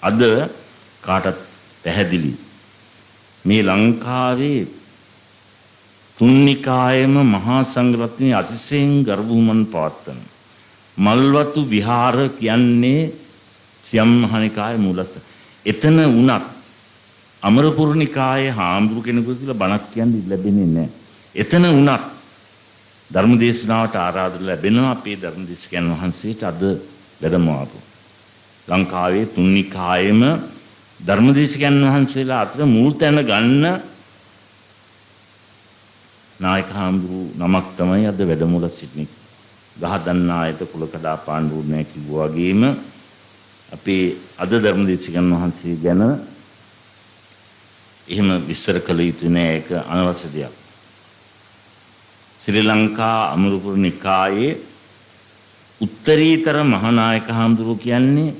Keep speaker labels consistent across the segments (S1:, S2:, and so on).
S1: අද කාටත් පැහැදිලි මේ ලංකාවේ තුන්නිකායම මහා සංඝරත්නයේ අතිශයින් ගර්භුමන් පවත්වන මල්වතු විහාර කියන්නේ සියම් මහනිකායේ මූලස්ත. එතන වුණත් අමරපුරනිකායේ හාමුදුරු කෙනෙකුට කියලා බණක් කියන්නේ ලැබෙන්නේ නැහැ. එතන වුණත් ධර්මදේශනාවට ආරාධන ලැබෙනවා අපේ ධර්මදේශකයන් වහන්සේට අද වැඩම ආපු. ලංකාවේ තුන්නිකායේම ධර්මදේශකයන් වහන්සේලා අතර මුල් තැන ගන්න නායක හාමුදුරු නමක් තමයි අද වැඩමුළ සිටින්නේ. ගහදන්නායට කුලකඩා පාණ්ඩු නෑ කිව්වා වගේම අපේ අද ධර්මදේශකයන් වහන්සේ ගැන එහෙම විස්තර කළ යුතු නෑ, ඒක අනවශ්‍ය දෙයක්. ශ්‍රී ලංකා අමරපුර නිකායේ උත්තරීතර මහානායක හාමුදුරු කියන්නේ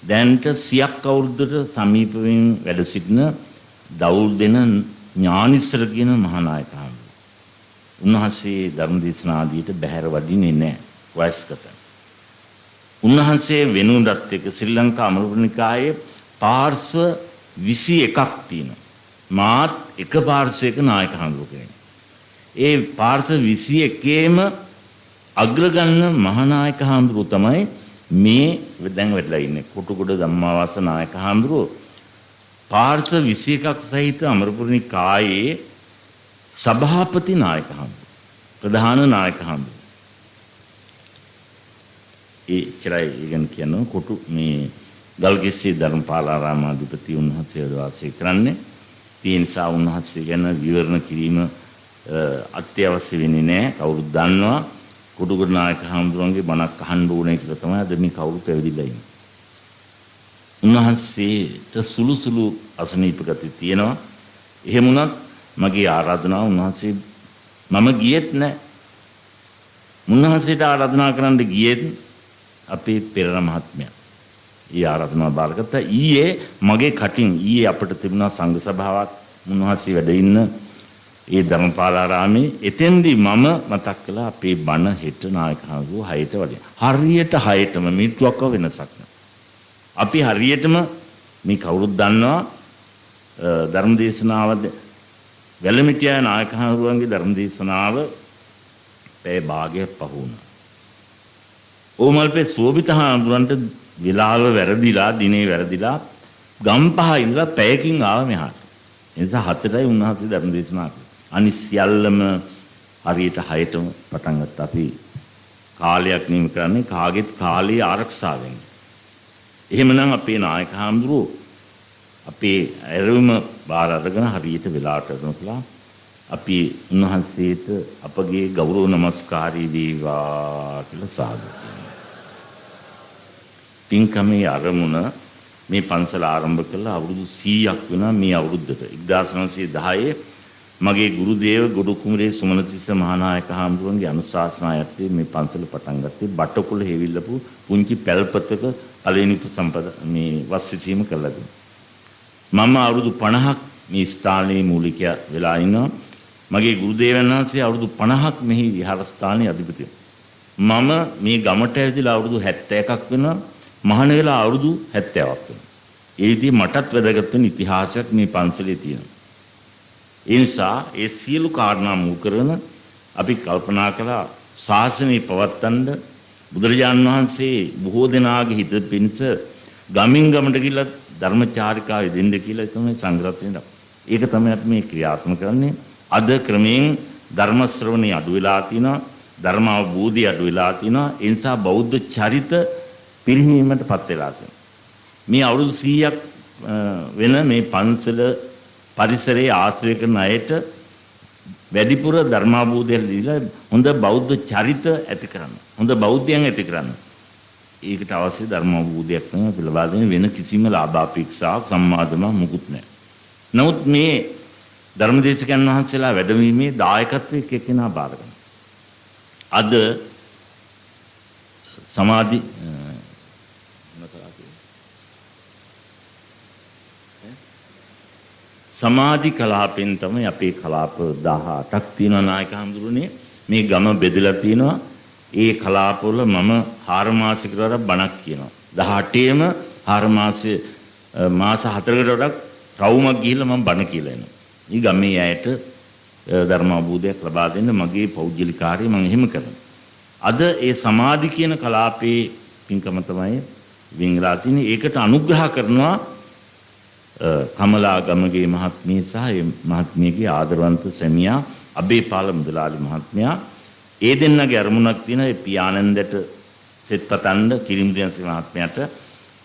S1: දැන්ට 100ක් අවුරුද්දට සමීපයෙන් වැඩ සිටින දවුල් දෙන ඥානිස්සර කියන මහානායක හාමුදුරු. උන්වහන්සේ ධර්මදේශනා ආදියට බැහැර වඩින්නේ නැහැ, වයස්ගතයි. උන්වහන්සේ වෙනුණත් එක්ක ශ්‍රී ලංකා අමරපුර නිකායේ පාර්ශ්ව 21ක් තියෙනවා. මාත් එක පාර්ශ්වයක නායක හාමුදුරු කෙනෙක්. ඒ පාර්ශ්ව 21ේම අග්‍රගන්න මහානායක හාමුදුරුව තමයි මේ දැන් වෙట్లా ඉන්නේ කොටුගොඩ ධම්මාවාස නායක හාමුදුරුව. පාර්ශ්ව 21ක් සහිත අමරපුර නිකායේ සභාපති නායක හාමුදුරුව, ප්‍රධාන නායක හාමුදුරුව. ඒ චරයි ඉගෙන කියන කොටු මේ ගල්කිස්සේ ධර්මපාලාරාමාධිපති උන්වහන්සේ වාසය කරන්නේ. ඒ නිසා උන්වහන්සේ ගැන විවරණ කිරීම අත්‍යවශ්‍ය වෙන්නේ නැහැ. කවුරුත් දන්නවා කොටුගොඩ නායක හාමුදුරන්ගේ බණක් අහන්න ඕනේ කියලා තමයි අද මේ කවුරුත් ඇවිදිලා ඉන්නේ. උන්වහන්සේට සුළු සුළු අසනීප ගති තියෙනවා. එහෙම වුණත් මගේ ආරාධනාව උන්වහන්සේ මම ගියෙත් නැහැ. උන්වහන්සේට ආරාධනා කරන්න ගියෙත් අපේ පෙරණ මහත්මයා. ඊ ආරාධනාව බාරගත්තා. ඊයේ මගේ කටින් ඊයේ අපිට තිබුණා සංඝ සභාවක් උන්වහන්සේ වැඩ ඉන්න ඒ ධර්මපාලාරාමේ. එතෙන්දී මම මතක් කළා අපේ බණ හෙට නායක හාමුදුරුවෝ 6ට වඩින. හරියට 6ටම මිනිත්තුවක් වෙනසක් නැහැ. අපි හරියටම මේ කවුරුත් දන්නවා ධර්මදේශනාව වැලමිටියා නායක හාමුදුරුවන්ගේ ධර්මදේශනාව පැය භාගයක් පහ වුණා. ඕමල්පේ සෝබිත හාමුදුරන්ට විලාව වැරදිලා දිනේ වැරදිලා ගම්පහ ඉඳලා පැයකින් ආව මෙහාට. ඒ නිසා 7ටයි උන්වහන්සේ ධර්මදේශනා කළා. අනිත් සියල්ලම හරියට 6ටම පටන් ගත්තා. අපි කාලයක් නියම කරන්නේ කාගෙත් කාලය ආරක්ෂාවෙන්. එහෙමනම් අපේ නායක හාමුදුරුවෝ අපේ ඇරවුම බාර අරගෙන හරියට වෙලාවට කරනවා. අපි උන්වහන්සේට අපගේ ගෞරව නමස්කාරී වේවා කියලා සාදු කියනවා. පින්කමේ ආරමුණ මේ පන්සල ආරම්භ කළා අවුරුදු 100ක් වෙනවා මේ අවුරුද්දට. 1910 මගේ ගුරු දේව ගොඩ කුමරේ සුමනතිස්ස මහානායක හාමුදුරන්ගේ අනුශාසනා යත්තේ මේ පන්සල පටන් ගත්තේ. බටකොළ හේවිල්ලපු පුංචි පැල්පතක පළවෙනි මේ වස් විසීම කළා. මම අවුරුදු 50ක් මේ ස්ථානයේ මූලිකයා වෙලා ඉන්නවා. මගේ ගුරු දේවයන් වහන්සේ අවුරුදු 50ක් මෙහි විහාරස්ථානයේ අධිපති. මම මේ ගමට ඇවිදලා අවුරුදු 71ක් වෙනවා. මහාන වෙලා අවුරුදු 70ක් වෙනවා. ඒ විදිහේ මටත් වැදගත් වෙන ඉතිහාසයක් මේ පන්සලේ තියෙනවා. ඒ නිසා ඒ සියලු කාරණා මුල් කරගෙන අපි කල්පනා කළා ශාසනය පවත්වන්න බුදුරජාණන් වහන්සේ බොහෝ දෙනාගේ හිත පිණිස ගමින් ගමට ගිහිල්ලා ධර්මචාරිකාව දෙන්න කියලා තමයි සංග්‍රහයෙන්. ඒක තමයි අපි මේ ක්‍රියාත්මක කරන්නේ. අද ක්‍රමයෙන් ධර්ම ශ්‍රවණය අඩු වෙලා තිනවා, ධර්ම අවබෝධය අඩු වෙලා තිනවා. ඒ නිසා බෞද්ධ චරිත පිරිහීමටපත් වෙලා තියෙනවා. මේ අවුරුදු 100ක් වෙන මේ පන්සල පරිසරයේ ආශ්‍රය කරන අයට වැඩිපුර ධර්මාභෝධය දීලා හොඳ බෞද්ධ චරිත ඇති කරන්න, හොඳ බෞද්ධයන් ඇති කරන්න. ඒකට අවශ්‍ය ධර්මාභෝධයක් තමයි ලබා දෙන වෙන කිසිම ලාභ අපේක්ෂාවක් සම්මාදම මුකුත් නැහැ. නමුත් මේ ධර්මදේශකයන් වහන්සේලා වැඩමීමේ දායකත්වයේ එක්කෙනා බාර ගන්නවා. අද සමාධි සමාධි කලාපෙන් තමයි අපේ කලාප 18ක් තියෙනවා නායක හඳුරුනේ. මේ ගම බෙදලා තියෙනවා. ඒ කලාපවල මම 4 මාසිකවර බණක් කියනවා. 18ේම 4 මාසයේ මාස 4කට වඩා රවුමක් ගිහිල්ලා මම බණ කියලා එනවා. මේ ගමේ අයට ධර්ම අවබෝධයක් ලබා දෙන්න මගේ පෞද්ගලික කාර්යය මම එහෙම කරනවා. අද ඒ සමාධි කියන කලාපේ පින්කම තමයි වින්ගලා තියෙන්නේ. ඒකට අනුග්‍රහ කරනවා කමලා ගමගේ මහත්මිය සහ ඒ මහත්මියගේ ආදරවන්ත සැමියා අබේපාල මුදලාලි මහත්මයා. ඒ දෙන්නගේ අරමුණක් තියෙනවා ඒ පියානන්දට සෙත් පතන්න කිරිමුදියන්ස මහත්මයාට.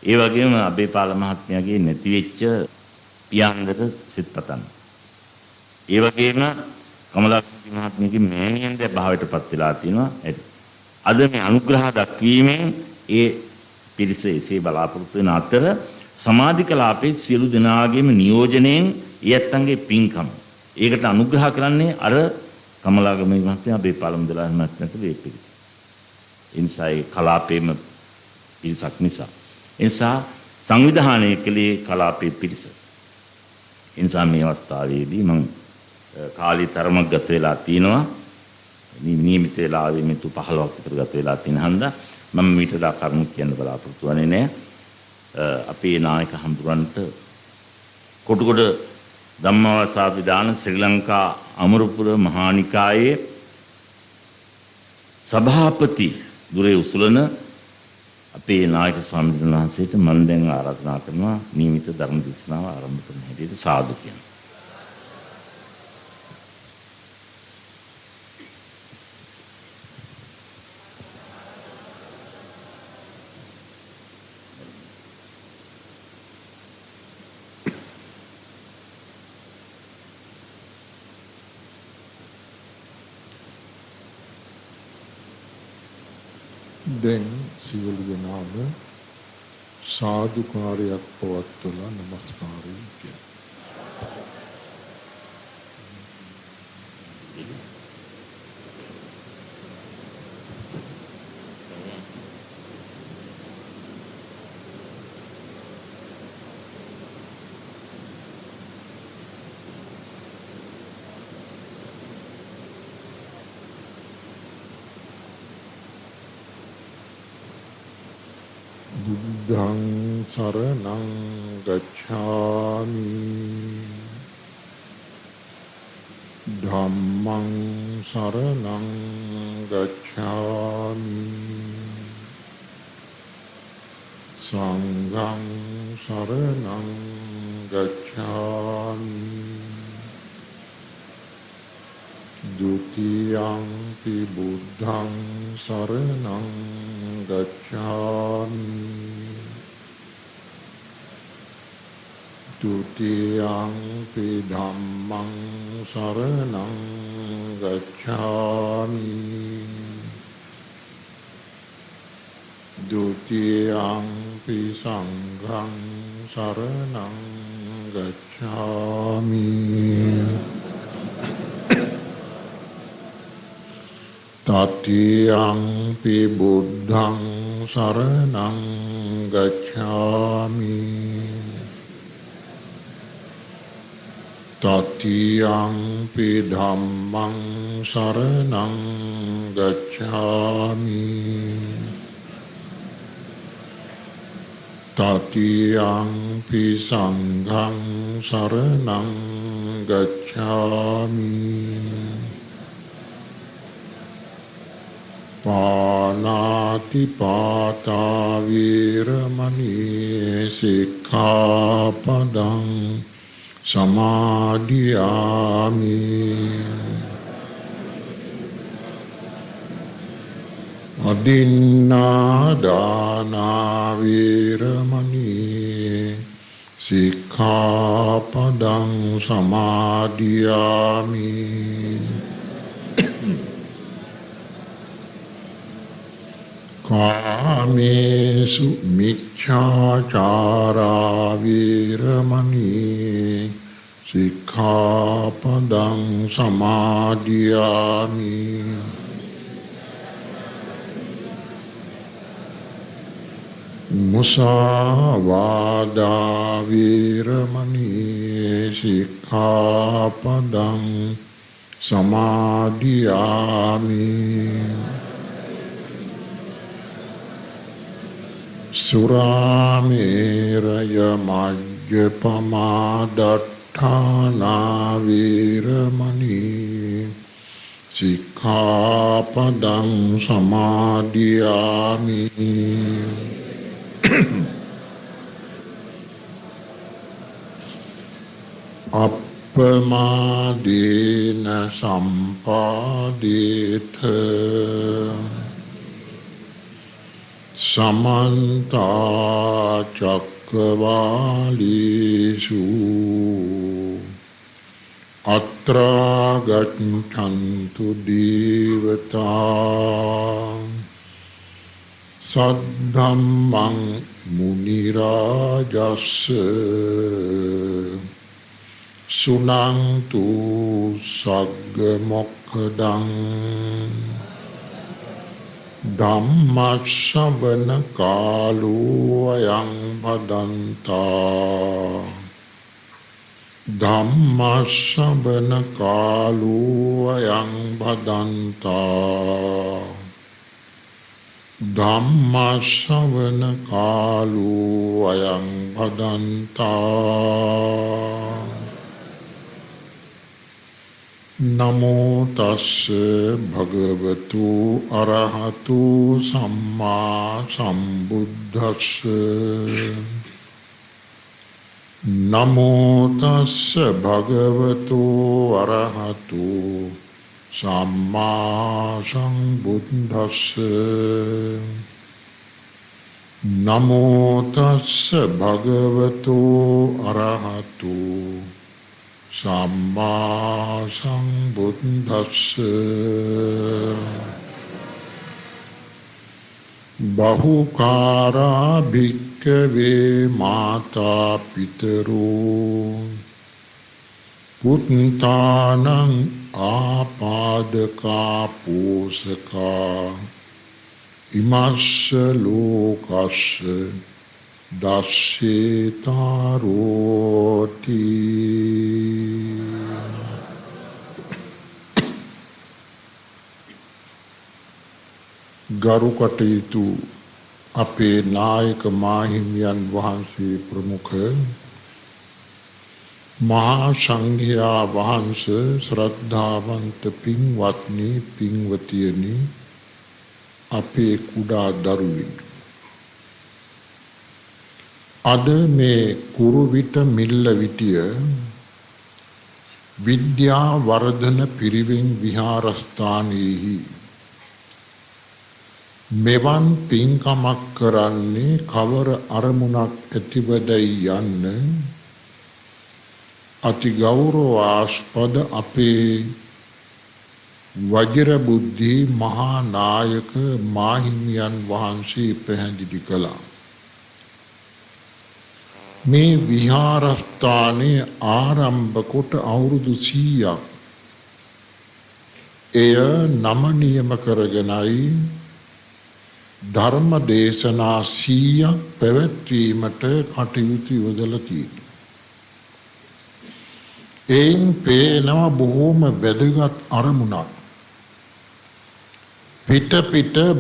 S1: ඒ වගේම අබේපාල මහත්මයාගේ නැති වෙච්ච පියානන්දට සෙත් පතන්න. ඒ වගේම කමලා මහත්මියගේ මෑණියන්ද භාවයටපත් වෙලා තිනවා. අද මේ අනුග්‍රහ දක්වීමෙන් ඒ පිරිස එසේ බලාපොරොත්තු වෙන අතර සමාධි කලාපේ සියලු දෙනාගේම නියෝජනයෙන් ඊයත්න්ගේ පින්කම. ඒකට අනුග්‍රහ කරන්නේ අර කමලාගමේ මහත්මයා බේපාල මුදලාලි මහත්මයාට මේ පිරිස. ඒ නිසා ඒ කලාපේම පිරිසක් නිසා. ඒ නිසා සංවිධානය කළේ කලාපේ පිරිස. ඒ නිසා මේ අවස්ථාවේදී මම කාලී තරමක් ගත වෙලා තිනවා. නියමිත වෙලාවේ මෙතු 15ක් විතර ගත වෙලා තියෙන හන්දා මම මීට වඩා කරුණු කියන්න බලාපොරොත්තු වෙන්නේ නැහැ. අපේ නායක හඳුරන්ට කොටුගොඩ ධම්මවසාවිදාන ශ්‍රී ලංකා අමරපුර මහානිකායේ සභාපති දුරේ උසුලන අපේ නායක ස්වාමීන් වහන්සේට මම දැන් ආරාධනා කරනවා නියමිත ධර්ම දේශනාව ආරම්භ කරන හැටියට සාදු කියන්න.
S2: දැන් සියලු දෙනාම සාදුකාරයක් පවත්වලා නමස්කාරය කියනවා. බුද්ධං සරණං ගච්ඡාමි ධම්මං සරණං ගච්ඡාමි සංඝං සරණං ගච්ඡාමි ဒုတိယံ පි බුද්ධං සරණං ගච්ඡාමි ဒုတိယံ පි ධම්මං සරණං ගච්ඡාමි ဒုတိယံ පි සංඝං සරණං ගච්ඡාමි තතියංපි බුද්ධං සරණං ගච්ඡාමි තතියංපි ධම්මං සරණං ගච්ඡාමි තතියංපි සංඝං සරණං ගච්ඡාමි පානාති පාතා වීරමණී සික්ඛාපදං සමාදියාමි අදින්නා දාන වීරමණී සික්ඛාපදං සමාදියාමි කාමේසු මිච්ඡාචාරා වීරමණී සික්ඛාපදං සමාදියාමි මුසාවාදා වීරමණී සික්ඛාපදං සමාදියාමි සුරාමේරය මජ්ජපමා දට්ඨානා වේරමණී සික්ඛාපදං සමාදියාමි අප්පමාදේන සම්පාදේත समन्ता चक्रवालेषु अत्रा गच्छन्तु देवता सद्धम्मं मुनिराजस्य सुनन्तु सग्गमोक्खदं ධම්මස්සවන කාලෝ අයං භදන්තා ධම්මස්සවන කාලෝ අයං භදන්තා ධම්මස්සවන කාලෝ අයං භදන්තා නමෝ තස්ස භගවතු අරහතු සම්මා සම්බුද්දස්ස නමෝ තස්ස භගවතු අරහතු සම්මා සම්බුද්දස්ස නමෝ තස්ස භගවතු අරහතු සම්මා සම්බුද්දස්ස බහුකාරා භික්ඛවේ මාතා පිතරෝ පුත්තානං ආපාදකා පෝසකා ඉමස්ස ලෝකස්ස දස්සේතාරෝති ගරු කටයුතු අපේ නායක මාහිමියන් වහන්සේ ප්‍රමුඛ මහා සංඝයා වහන්සේ ශ්‍රද්ධාවන්ත පින්වත්නි පින්වතියනි අපේ කුඩා දරුවෙනි අද මේ කුරුවිට මිල්ල විටිය විද්‍යා වර්ධන පිරිවෙන් විහාරස්ථානයේහි මෙවන් පින්කමක් කරන්නේ කවර අරමුණක් ඇතිවදයි යන්න අති ගෞරවාස්පද අපේ වජිර බුද්ධි මහා නායක මාහිමියන් වහන්සේ පැහැදිලි කළා. මේ විහාරස්ථානයේ ආරම්භ කොට අවුරුදු 100ක් එය නම නියම කරගෙනයි ධර්ම දේශනා 100ක් පැවැත්වීමට කටයුතු යොදලා තියෙනවා. එයින් පේනවා බොහෝම වැදගත් අරමුණක්. පිට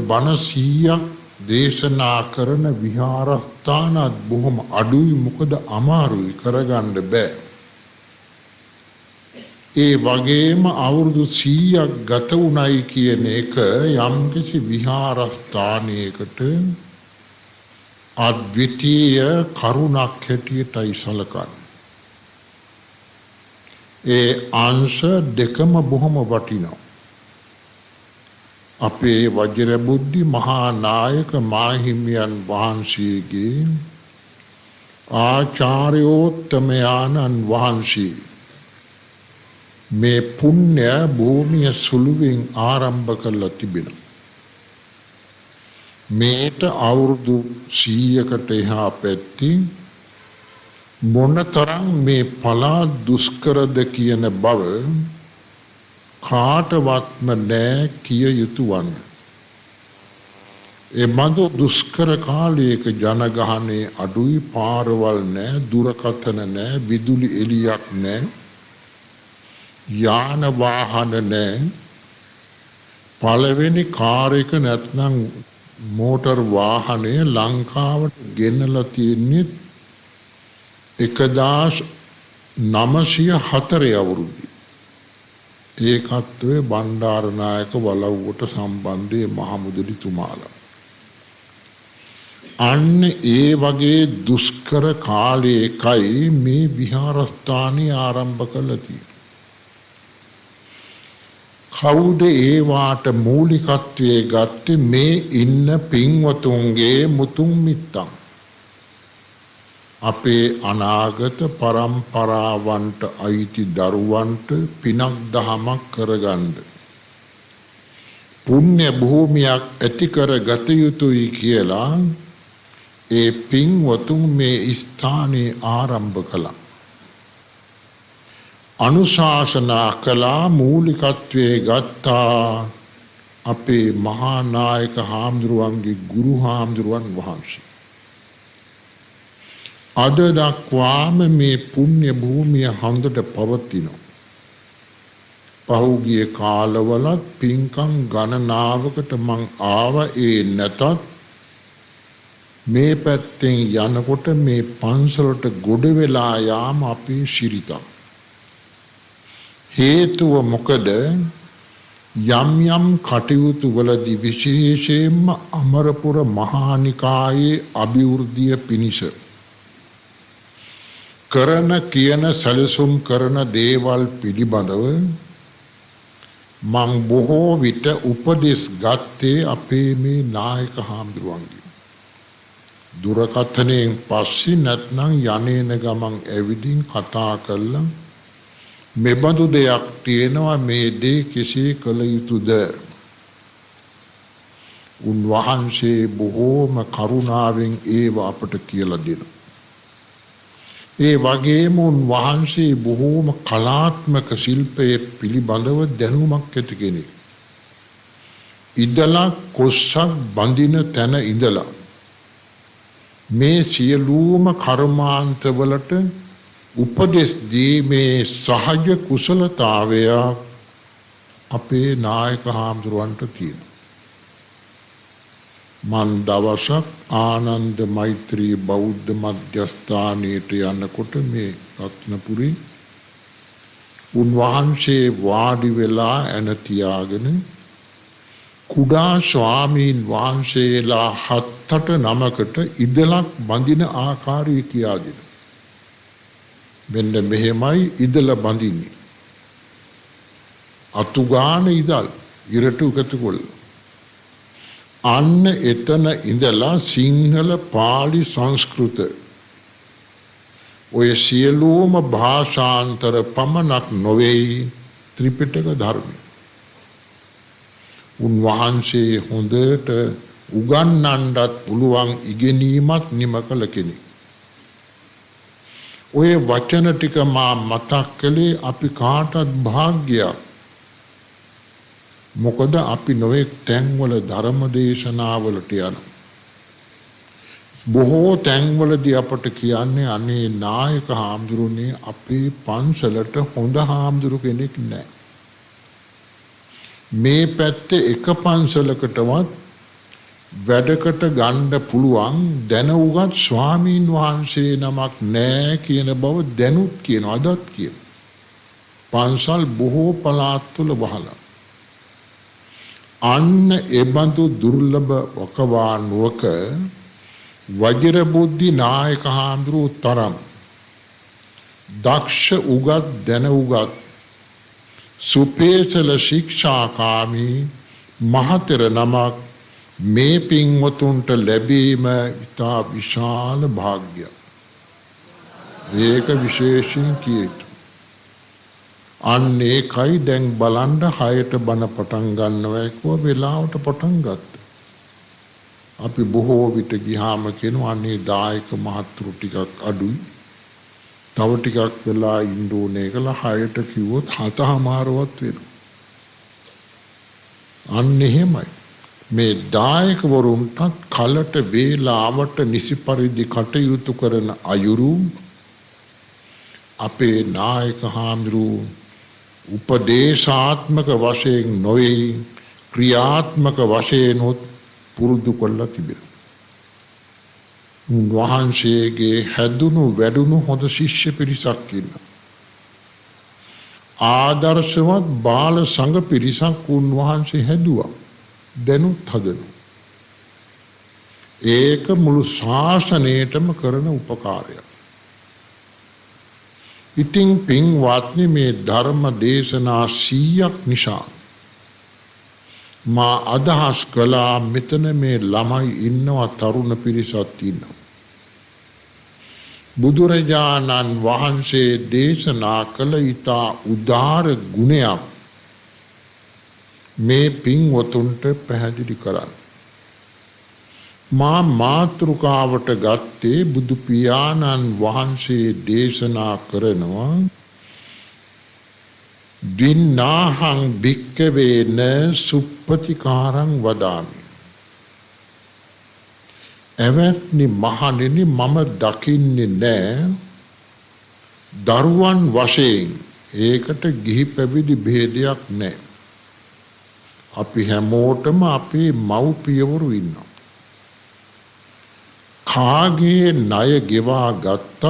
S2: බණ 100ක් දේශනා කරන විහාරස්ථානත් බොහොම අඩුයි මොකද අමාරුයි කරගන්න බෑ. ඒ වගේම අවුරුදු 100ක් ගත වුණයි කියන එක යම්කිසි විහාරස්ථානයකට අද්විතීය කරුණක් හැටියටයි සැලකන්නේ. ඒ අංශ දෙකම බොහොම වටිනවා. අපේ වජිර බුද්ධි මහා නායක මාහිමියන් වහන්සේගේ ආචාර්යෝත්තමයන්න් වහන්සේ මේ පුණ්‍ය භූමිය සුළුවෙන් ආරම්භ කළා තිබෙනවා. මේට අවුරුදු 100කට එහා පැත්තේ මොනතරම් මේ පළාත් දුෂ්කරද කියන බව කාටවත්ම නෑ කිය යුතු වන්නේ. එබඳු දුෂ්කර කාලයක ජනගහනය අඩුයි, පාරවල් නෑ, දුරකථන නෑ, විදුලි එළියක් නෑ, යාන වාහන නෑ. පළවෙනි කාර් එක නැත්නම් මෝටර් වාහනය ලංකාවට ගෙනලා තියෙන්නේ 1904 අවුරුද්දේ. ඒකත් ඔය බණ්ඩාරනායක වලව්වට සම්බන්ධයේ මහමුදලිතුමාලා. අන්න ඒ වගේ දුෂ්කර කාලයකයි මේ විහාරස්ථානය ආරම්භ කළා තියෙන්නේ. කවුද ඒවාට මූලිකත්වයේ ගත්තේ? මේ ඉන්න පින්වතුන්ගේ මුතුන් මිත්තන්. අපේ අනාගත පරම්පරාවන්ට අයිති දරුවන්ට පිනක් දහමක් කරගන්න පුණ්‍ය භූමියක් ඇති කර ගත යුතුයි කියලා ඒ පින්වතුන් මේ ස්ථානයේ ආරම්භ කළා. අනුශාසනා කළා, මූලිකත්වයේ ගත්තා අපේ මහා නායක හාමුදුරුවන්ගේ ගුරු හාමුදුරුවන් වහන්සේ. අද දක්වාම මේ පුණ්‍ය භූමිය හොඳට පවතිනවා. පහුගිය කාලවලත් පින්කම් ගණනාවකට මං ආවා. ඒ නැතත් මේ පැත්තෙන් යනකොට මේ පන්සලට ගොඩ වෙලා යාම අපේ ශිරිතක්. හේතුව මොකද? යම් යම් කටයුතු වලදී විශේෂයෙන්ම අමරපුර මහානිකායේ අභිවෘද්ධිය පිණිස කරන කියන සැලසුම් කරන දේවල් පිළිබඳව මං බොහෝ විට උපදෙස් ගත්තේ අපේ මේ නායක හාමුදුරුවන්ගෙන්. දුරකථනයෙන් පස්සේ නැත්නම් යන්නේන ගමන් ඇවිදින් කතා කළා මෙබඳු දෙයක් තියෙනවා, මේ දේ කෙසේ කළ යුතුද? උන්වහන්සේ බොහෝම කරුණාවෙන් ඒව අපට කියලා දෙනවා. ඒ වගේම උන්වහන්සේ බොහෝම කලාත්මක ශිල්පයේ පිළිබඳව දැනුමක් ඇති කෙනෙක්. ඉඳලා කොස්සක් බඳින තැන ඉඳලා මේ සියලුම කර්මාන්තවලට උපදෙස් දීමේ සහජ කුසලතාවය අපේ නායක හාමුදුරුවන්ට තියෙනවා. මන් දවසක් ආනන්ද මෛත්‍රී බෞද්ධ මධ්‍යස්ථානයට යනකොට මේ රත්නපුරේ උන්වහන්සේ වාඩි වෙලා ඇන තියාගෙන කුඩා ස්වාමීන් වහන්සේලා 7-8 ඉදලක් බඳින ආකාරය කියා දෙනවා. මෙන්න මෙහෙමයි ඉදල බඳින්නේ. අතුගාන ඉදල් ඉරට උකතු කොල්ල. අන්න එතන ඉඳලා සිංහල පාලි සංස්කෘත ඔය සියලුම භාෂාන්තර පමණක් නොවේයි ත්‍රිපිටක ධර්මය. උන්වහන්සේ හොඳට උගන්වන්නත් පුළුවන් ඉගෙනීමක් නිම කළ කෙනෙක්. ඔය වචන ටික මා මතක් කළේ අපි කාටත් භාග්‍යයක්. මොකද අපි නොයෙක් තැන්වල ධර්ම දේශනාවලට යනවා. බොහෝ තැන්වලදී අපට කියන්නේ අනේ නායක හාමුදුරුවනේ අපේ පන්සලට හොඳ හාමුදුරු කෙනෙක් නැහැ. මේ පැත්තේ එක පන්සලකටවත් වැඩකට ගන්න පුළුවන් දැන උගත් ස්වාමීන් වහන්සේ නමක් නැහැ කියන බව දැනුත් කියනවා, අදත් කියනවා. පන්සල් බොහෝ පළාත්වල වහලා. අන්න එබඳු දුර්ලභ වකවානුවක වජිරබුද්ධි නායක හාමුදුරුවෝ තරම් දක්ෂ උගත් දැන උගත් සුපේසල ශික්ෂාකාමී මහතෙර නමක් මේ පින්වතුන්ට ලැබීම ඉතා විශාල භාග්‍යයක්. ඒක විශේෂයෙන් කිය යුතුයි. අන්න ඒකයි දැන් බලන්න 6ට බණ පටන් ගන්නවා කිව්ව වෙලාවට පටන් ගත්තා. අපි බොහෝ විට ගියාම කියනවා අනේ දායක මහත්තුරු ටිකක් අඩුයි. තව ටිකක් වෙලා ඉන්න ඕනේ කියලා 6ට කිව්වොත් 7:00වත් වෙනවා. අන්න එහෙමයි. මේ දායකවරුන්ට කලට වේලාවට නිසි පරිදි කටයුතු කරන අයුරු අපේ නායක හාමුදුරුවෝ උපදේශාත්මක වශයෙන් නොවේ ක්‍රියාත්මක වශයෙන් පුරුදු කරලා තිබෙනවා. උන්වහන්සේගේ හැදුණු වැඩුණු හොඳ ශිෂ්‍ය පිරිසක් ඉන්නවා. ආදර්ශවත් බාල සංඝ පිරිසක් උන්වහන්සේ හැදුවා. දැනුත් හදනවා. ඒක මුළු ශාසනයටම කරන උපකාරයක්. ඉතින් පින්වත්නි මේ ධර්ම දේශනා 100ක් නිසා මා අදහස් කළා මෙතන මේ ළමයි ඉන්නවා තරුණ පිරිසක් ඉන්නවා. බුදුරජාණන් වහන්සේ දේශනා කළ ඊතා උදාර ගුණයක් මේ පින්වතුන්ට පැහැදිලි කරන්න. මා මාතෘකාවට ගත්තේ බුදු පියාණන් වහන්සේ දේශනා කරනවා දින්නාහං භික්කවේන සුප්පතිකාරං වදාමි. එවත්නි මහණෙනි මම දකින්නේ නෑ දරුවන් වශයෙන් ඒකට ගිහි පැවිදි භේදයක් නෑ. අපි හැමෝටම අපේ මව්පියවරු ඉන්නවා. කාගේ ණය ගෙවා ගත්තත්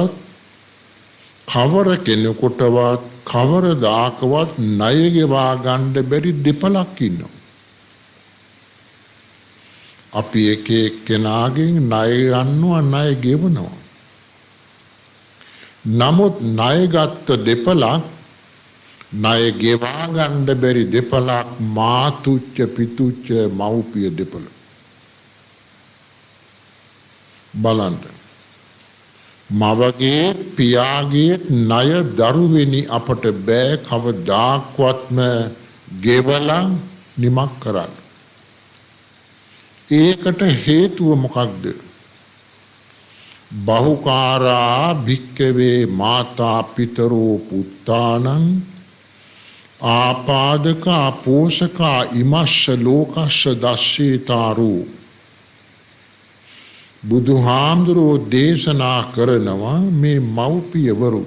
S2: කවර කෙනෙකුටවත් කවරදාකවත් ණය ගෙවා ගන්න බැරි දෙපළක් ඉන්නවා. අපි එක එක්කෙනාගෙන් ණය ගන්නවා ණය ගෙවනවා. නමුත් ණය ගත්ත දෙපළක් ණය ගෙවා ගන්න බැරි දෙපළක් මාතුච්ච පිතුච්ච මව්පිය දෙපළ. බලන්න මවගේ පියාගේ ණය දරුවෙනි අපට බෑ කවදාක්වත්ම ගෙවලා නිමක් කරන්න. ඒකට හේතුව මොකක්ද? බහුකාරා භික්කවේ මාතා පිතරෝ පුත්තානං ආපාදකා පෝෂකා ඉමස්ස ලෝකස්ස දස්සේතාරෝ. බුදුහාමුදුරෝ දේශනා කරනවා මේ මව්පියවරු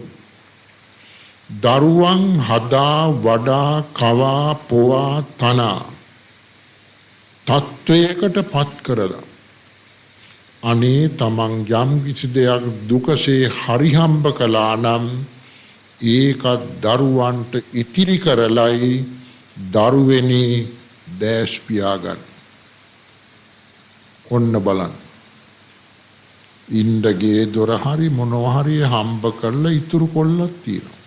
S2: දරුවන් හදා වඩා කවා පොවා තනා තත්වයකට පත් කරලා අනේ තමන් යම් කිසි දෙයක් දුකසේ හරිහම්බ කළා නම් ඒකත් දරුවන්ට ඉතිරි කරලයි දරුවෙනි දැස් පියාගන්න. ඔන්න බලන්න. ඉන්දගේ දොර හරි මොනවා හරි හම්බ කරලා ඉතුරු කොල්ලක් තියෙනවා.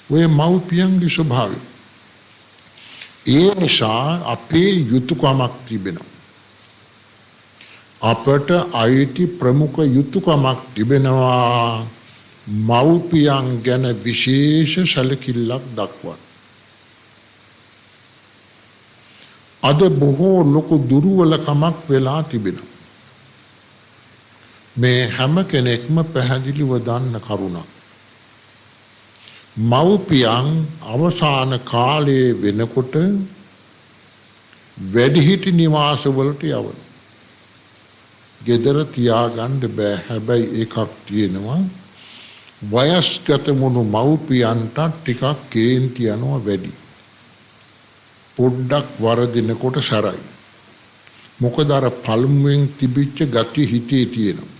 S2: ඔය මව්පියන්ගේ ස්වභාවය. ඒ නිසා අපේ යුතුයකමක් තිබෙනවා. අපට අයිති ප්‍රමුඛ යුතුයකමක් තිබෙනවා මව්පියන් ගැන විශේෂ සැලකිල්ලක් දක්වන්න. අද බොහෝ ලොකු දුර්වලකමක් වෙලා තිබෙනවා. මේ හැම කෙනෙක්ම පැහැදිලිව දන්න කරුණක්. මව්පියන් අවසාන කාලයේ වෙනකොට වැඩිහිටි නිවාසවලට යවන. ගෙදර තියාගන්න බෑ. හැබැයි එකක් තියෙනවා වයස්ගත වුණු මව්පියන්ට ටිකක් කේන්ති යනවා වැඩි. පොඩ්ඩක් වරදිනකොට සරයි. මොකද අර පළමුවෙන් තිබිච්ච ගති හිතේ තියෙනවා.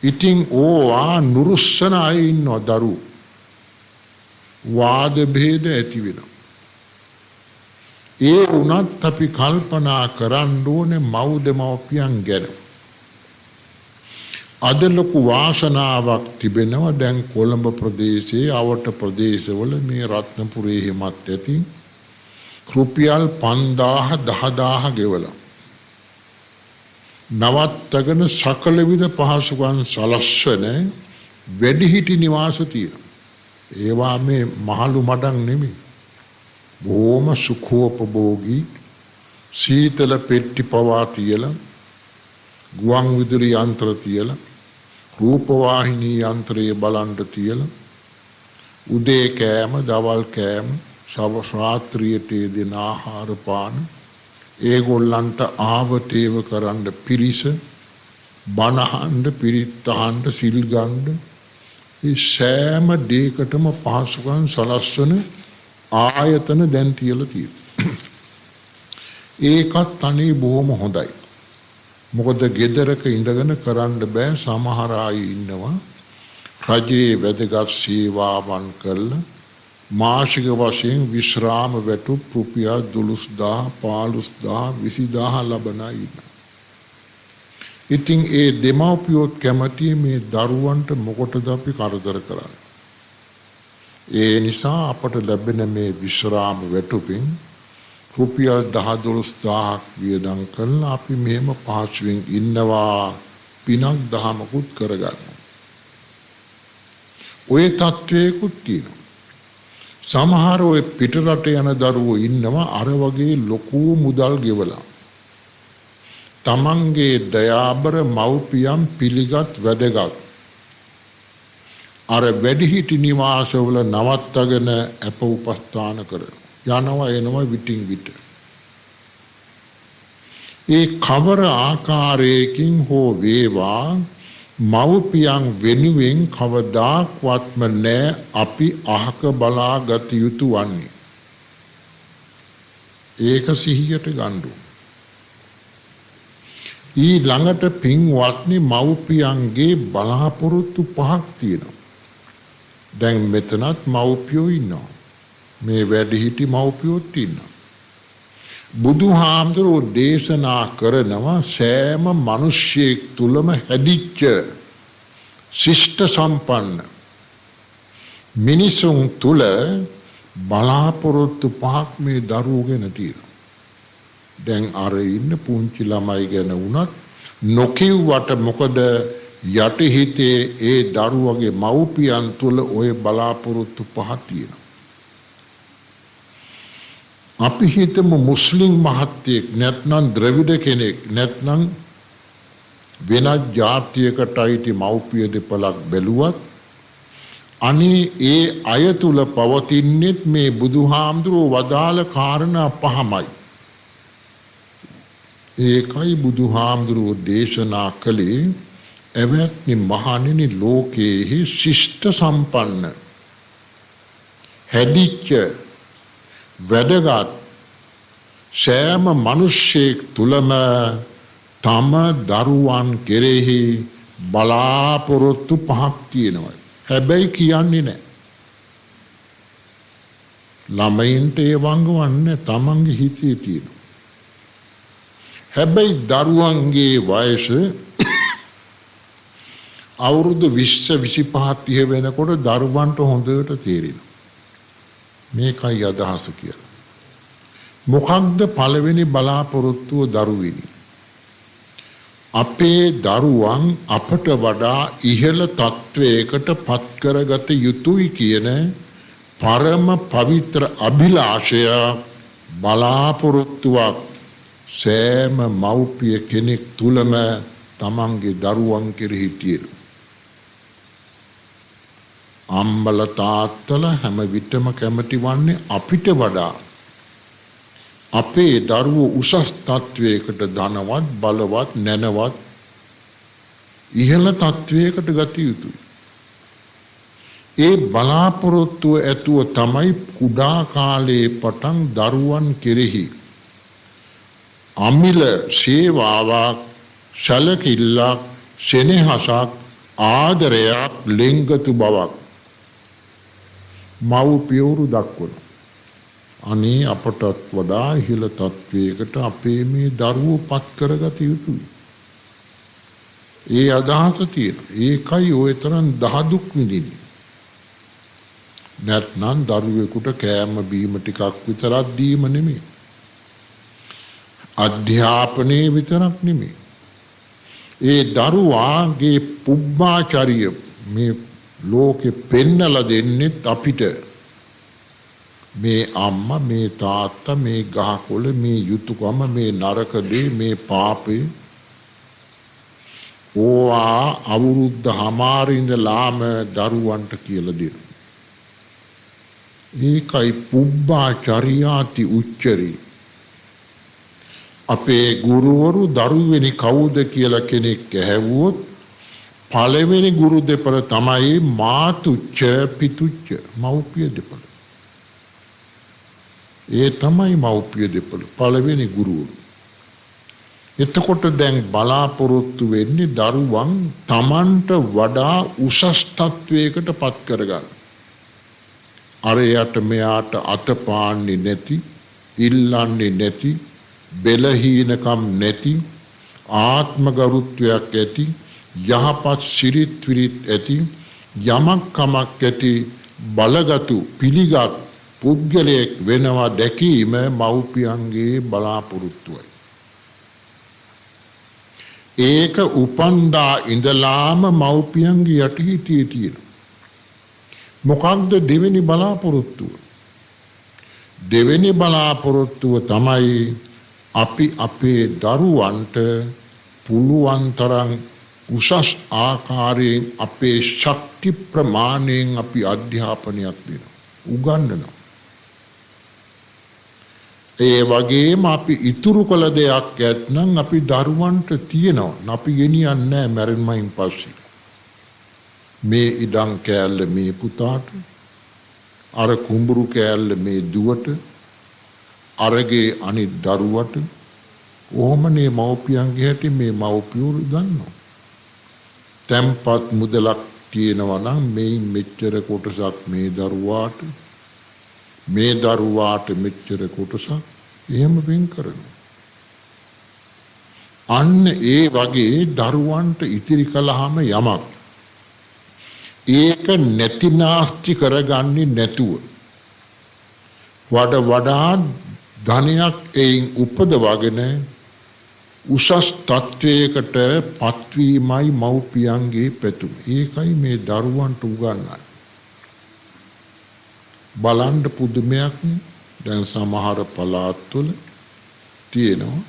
S2: ඉතින් ඕවා නුරුස්සන අය ඉන්නවා දරුවෝ. වාද භේද ඇති වෙනවා. ඒ වුණත් අපි කල්පනා කරන්න ඕනේ මව් දෙමව්පියන් ගැන. අද ලොකු වාසනාවක් තිබෙනවා දැන් කොළඹ ප්‍රදේශයේ අවට ප්‍රදේශවල මේ රත්නපුරේ හිමත් ඇති රුපියල් 5000 10000 ගෙවලා නවත්තගෙන සකල විද පහසුකම් සලස්වන වැඩිහිටි නිවාස තියෙනවා. ඒවා මේ මහලු මඩම් නෙමෙයි. බොහොම සුඛෝපභෝගී සීතල පෙට්ටි පවා තියලා ගුවන් විදුලි යන්ත්‍ර තියලා රූපවාහිනී යන්ත්‍රය බලන්න තියලා උදේ කෑම දවල් කෑම සවස් රාත්‍රියට දෙන ආහාර පාන ඒගොල්ලන්ට ආවතේව කරන්න පිරිස බණහඬ පිරිත් අහන්න සිල් ගන්න ඒ සෑම දෙයකටම පහසුකම් සලස්වන ආයතන දැන් තියලා තියෙනවා. ඒකත් අනේ බොහොම හොඳයි. මොකද ගෙදරක ඉඳගෙන කරන්න බෑ. සමහර අය ඉන්නවා රජයේ වැදගත් සේවාවන් කළා මාසික වශයෙන් විශ්‍රාම වැටුප් රුපියල් 12000 15000 20000 ලබන අය ඉන්නවා. ඉතින් ඒ දෙමව්පියොත් කැමති මේ දරුවන්ට මොකටද අපි කරදර කරන්නේ? ඒ නිසා අපට ලැබෙන මේ විශ්‍රාම වැටුපින් රුපියල් 10-12000ක් වියදම් කරලා අපි මෙහෙම පහසුවෙන් ඉන්නවා පිනක් දහමකුත් කරගන්න. ඔය තත්වයකුත් තියෙනවා. සමහර ඔය පිටරට යන දරුවෝ ඉන්නවා අර වගේ ලොකු මුදල් ගෙවලා. තමන්ගේ දයාබර මව්පියන් පිළිගත් වැඩගත් අර වැඩිහිටි නිවාසවල නවත්තගෙන අප උපස්ථාන කර යනවා එනවා විටින් විට. ඒ කවර ආකාරයකින් හෝ වේවා මව්පියන් වෙනුවෙන් කවදාක්වත්ම නෑ අපි අහක බලා ගත යුතු වන්නේ. ඒක සිහියට ගන්න. ඊළඟට පින්වත්නි මව්පියන්ගේ බලාපොරොත්තු පහක් තියෙනවා. දැන් මෙතනත් මව්පියෝ ඉන්නවා. මේ වැඩිහිටි මව්පියෝත් ඉන්නවා. බුදුහාමුදුරුවෝ දේශනා කරනවා සෑම මිනිසෙක් තුලම හැදිච්ච ශිෂ්ට සම්පන්න මිනිසුන් තුල බලාපොරොත්තු පහක් මේ දරුවෝ ගැන තියෙනවා. දැන් අර ඉන්න පුංචි ළමයි ගැන වුණත් නොකියුවට මොකද යටිහිතේ ඒ දරුවගේ මව්පියන් තුල ওই බලාපොරොත්තු පහ තියෙනවා. අපි හිතමු මුස්ලිම් මහත්තයෙක් නැත්නම් ද්‍රවිඩ කෙනෙක් නැත්නම් වෙනත් ජාතියකට අයිති මව්පිය දෙපළක් බැලුවත් අනේ ඒ අය තුල පවතින්නේ මේ බුදුහාමුදුරුවෝ වදාළ කාරණා පහමයි. ඒකයි බුදුහාමුදුරුවෝ දේශනා කළේ එවැනි මහණෙනි ලෝකයේ ශිෂ්ට සම්පන්න හැදිච්ච වැඩගත් සෑම මිනිසෙක් තුලම තම දරුවන් කෙරෙහි බලාපොරොත්තු පහක් තියෙනවා. හැබැයි කියන්නේ නැහැ. ළමයින්ට ඒ වංගවන්නේ තමන්ගේ හිතේ තියෙනවා. හැබැයි දරුවන්ගේ වයස අවුරුදු 20 25 30 වෙනකොට දරුවන්ට හොඳට තේරෙනවා. මේකයි අදහස කියලා. මොකක්ද පළවෙනි බලාපොරොත්තුව දරුවෙනි? අපේ දරුවන් අපට වඩා ඉහළ තත්වයකට පත් කරගත යුතුයි කියන පරම පවිත්‍ර අභිලාෂය බලාපොරොත්තුවක් සෑම මව්පිය කෙනෙක් තුලම තමන්ගේ දරුවන් කෙරෙහි තියෙනවා. අම්මල තාත්තල හැම විටම කැමති වන්නේ අපිට වඩා අපේ දරුවෝ උසස් තත්වයකට ධනවත් බලවත් නැනවත් ඉහළ තත්වයකට ගත යුතුයි. ඒ බලාපොරොත්තුව ඇතුව තමයි කුඩා කාලයේ පටන් දරුවන් කෙරෙහි අමිල සේවාවක් සැලකිල්ලක් සෙනෙහසක් ආදරයක් ලෙන්ගතු බවක් මව්පියවරු දක්වන. අනේ අපටත් වඩා ඉහළ තත්වයකට අපේ මේ දරුවෝ පත් කරගත යුතුයි. ඒ අදහස තියෙනවා. ඒකයි ওই තරම් දහදුක් විඳින්නේ. නැත්නම් දරුවෙකුට කෑම බීම ටිකක් විතරක් දීම නෙමෙයි. අධ්‍යාපනයේ විතරක් නෙමෙයි. ඒ දරුවාගේ පුබ්බාචාරිය මේ ලෝකෙ පෙන්නලා දෙන්නෙත් අපිට. මේ අම්මා මේ තාත්තා මේ ගහකොළ මේ යුතුයකම මේ නරක දේ මේ පාපේ ඕවා අවුරුද්ද හමාරින්දලාම දරුවන්ට කියලා දෙනවා. ඒකයි පුබ්බාචාරියාති උච්චරි. අපේ ගුරුවරු දරුවෙනි කවුද කියලා කෙනෙක් ඇහුවොත් පළවෙනි ගුරු දෙපළ තමයි මාතුච්ච පිතුච්ච මව්පිය දෙපළ. ඒ තමයි මව්පිය දෙපළ පළවෙනි ගුරුවරු. එතකොට දැන් බලාපොරොත්තු වෙන්නේ දරුවන් Tamanට වඩා උසස් තත්වයකට පත් කරගන්න. අරයට මෙයාට අතපාන්නේ නැති, ඉල්ලන්නේ නැති, බෙලහීනකම් නැති, ආත්ම ගරුත්වයක් ඇති, යහපත් සිරිත් විරිත් ඇති, යමක් කමක් ඇති, බලගතු පිළිගත් පුද්ගලයෙක් වෙනවා දැකීම මව්පියන්ගේ බලාපොරොත්තුවයි. ඒක උපන්දා ඉඳලාම මව්පියන්ගේ යටිහිතේ තියෙන. මොකක්ද දෙවෙනි බලාපොරොත්තුව? දෙවෙනි බලාපොරොත්තුව තමයි අපි අපේ දරුවන්ට පුළුවන් තරම් උසස් ආකාරයෙන් අපේ ශක්ති ප්‍රමාණයෙන් අපි අධ්‍යාපනයක් දෙනවා. උගන්වනවා. ඒ වගේම අපි ඉතුරු කළ දෙයක් ඇත්නම් අපි දරුවන්ට තියනවා. අපි ගෙනියන්නේ නැහැ මැරෙන්නයින් පස්සේ. මේ ඉඩම් කෑල්ල මේ පුතාට, අර කුඹුරු කෑල්ල මේ දුවට, අරගේ අනිත් දරුවට. කොහොමනේ මව්පියන්ගේ හැටි මේ මව්පියෝ දන්නවා. තැම්පත් මුදලක් තියෙනවා නම් මේ මෙච්චර කොටසක් මේ දරුවාට, මේ දරුවාට මෙච්චර කොටසක් එහෙම වෙන් කරනවා. අන්න ඒ වගේ දරුවන්ට ඉතිරි කළාම යමක් ඒක නැතිනාස්ති කරගන්නේ නැතුව වඩා ධනයක් එයින් උපදවගෙන උසස් තත්වයකට පත්වීමයි මව්පියන්ගේ පැතුම. ඒකයි මේ දරුවන්ට උගන්වන්නේ. බලන්න පුදුමයක් දැන් සමහර පළාත්වල තියෙනවා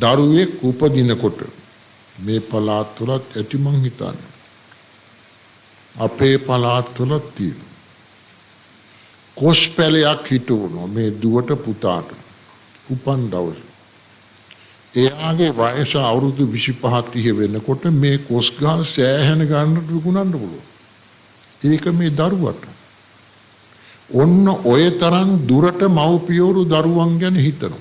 S2: දරුවෙක් උපදිනකොට මේ පළාත්වලත් ඇති මං හිතන්නේ. අපේ පළාත්වලත් තියෙනවා. කොස් පැලයක් හිටවනවා මේ දුවට පුතාට උපන් දවසේ. එයාගේ වයස අවුරුදු 25 වෙනකොට මේ කොස් ගහ සෑහෙන ගන්නට විකුණන්න පුළුවන්. ඒක මේ දරුවට. ඔන්න ඔය තරම් දුරට මව්පියෝරු දරුවන් ගැන හිතනවා.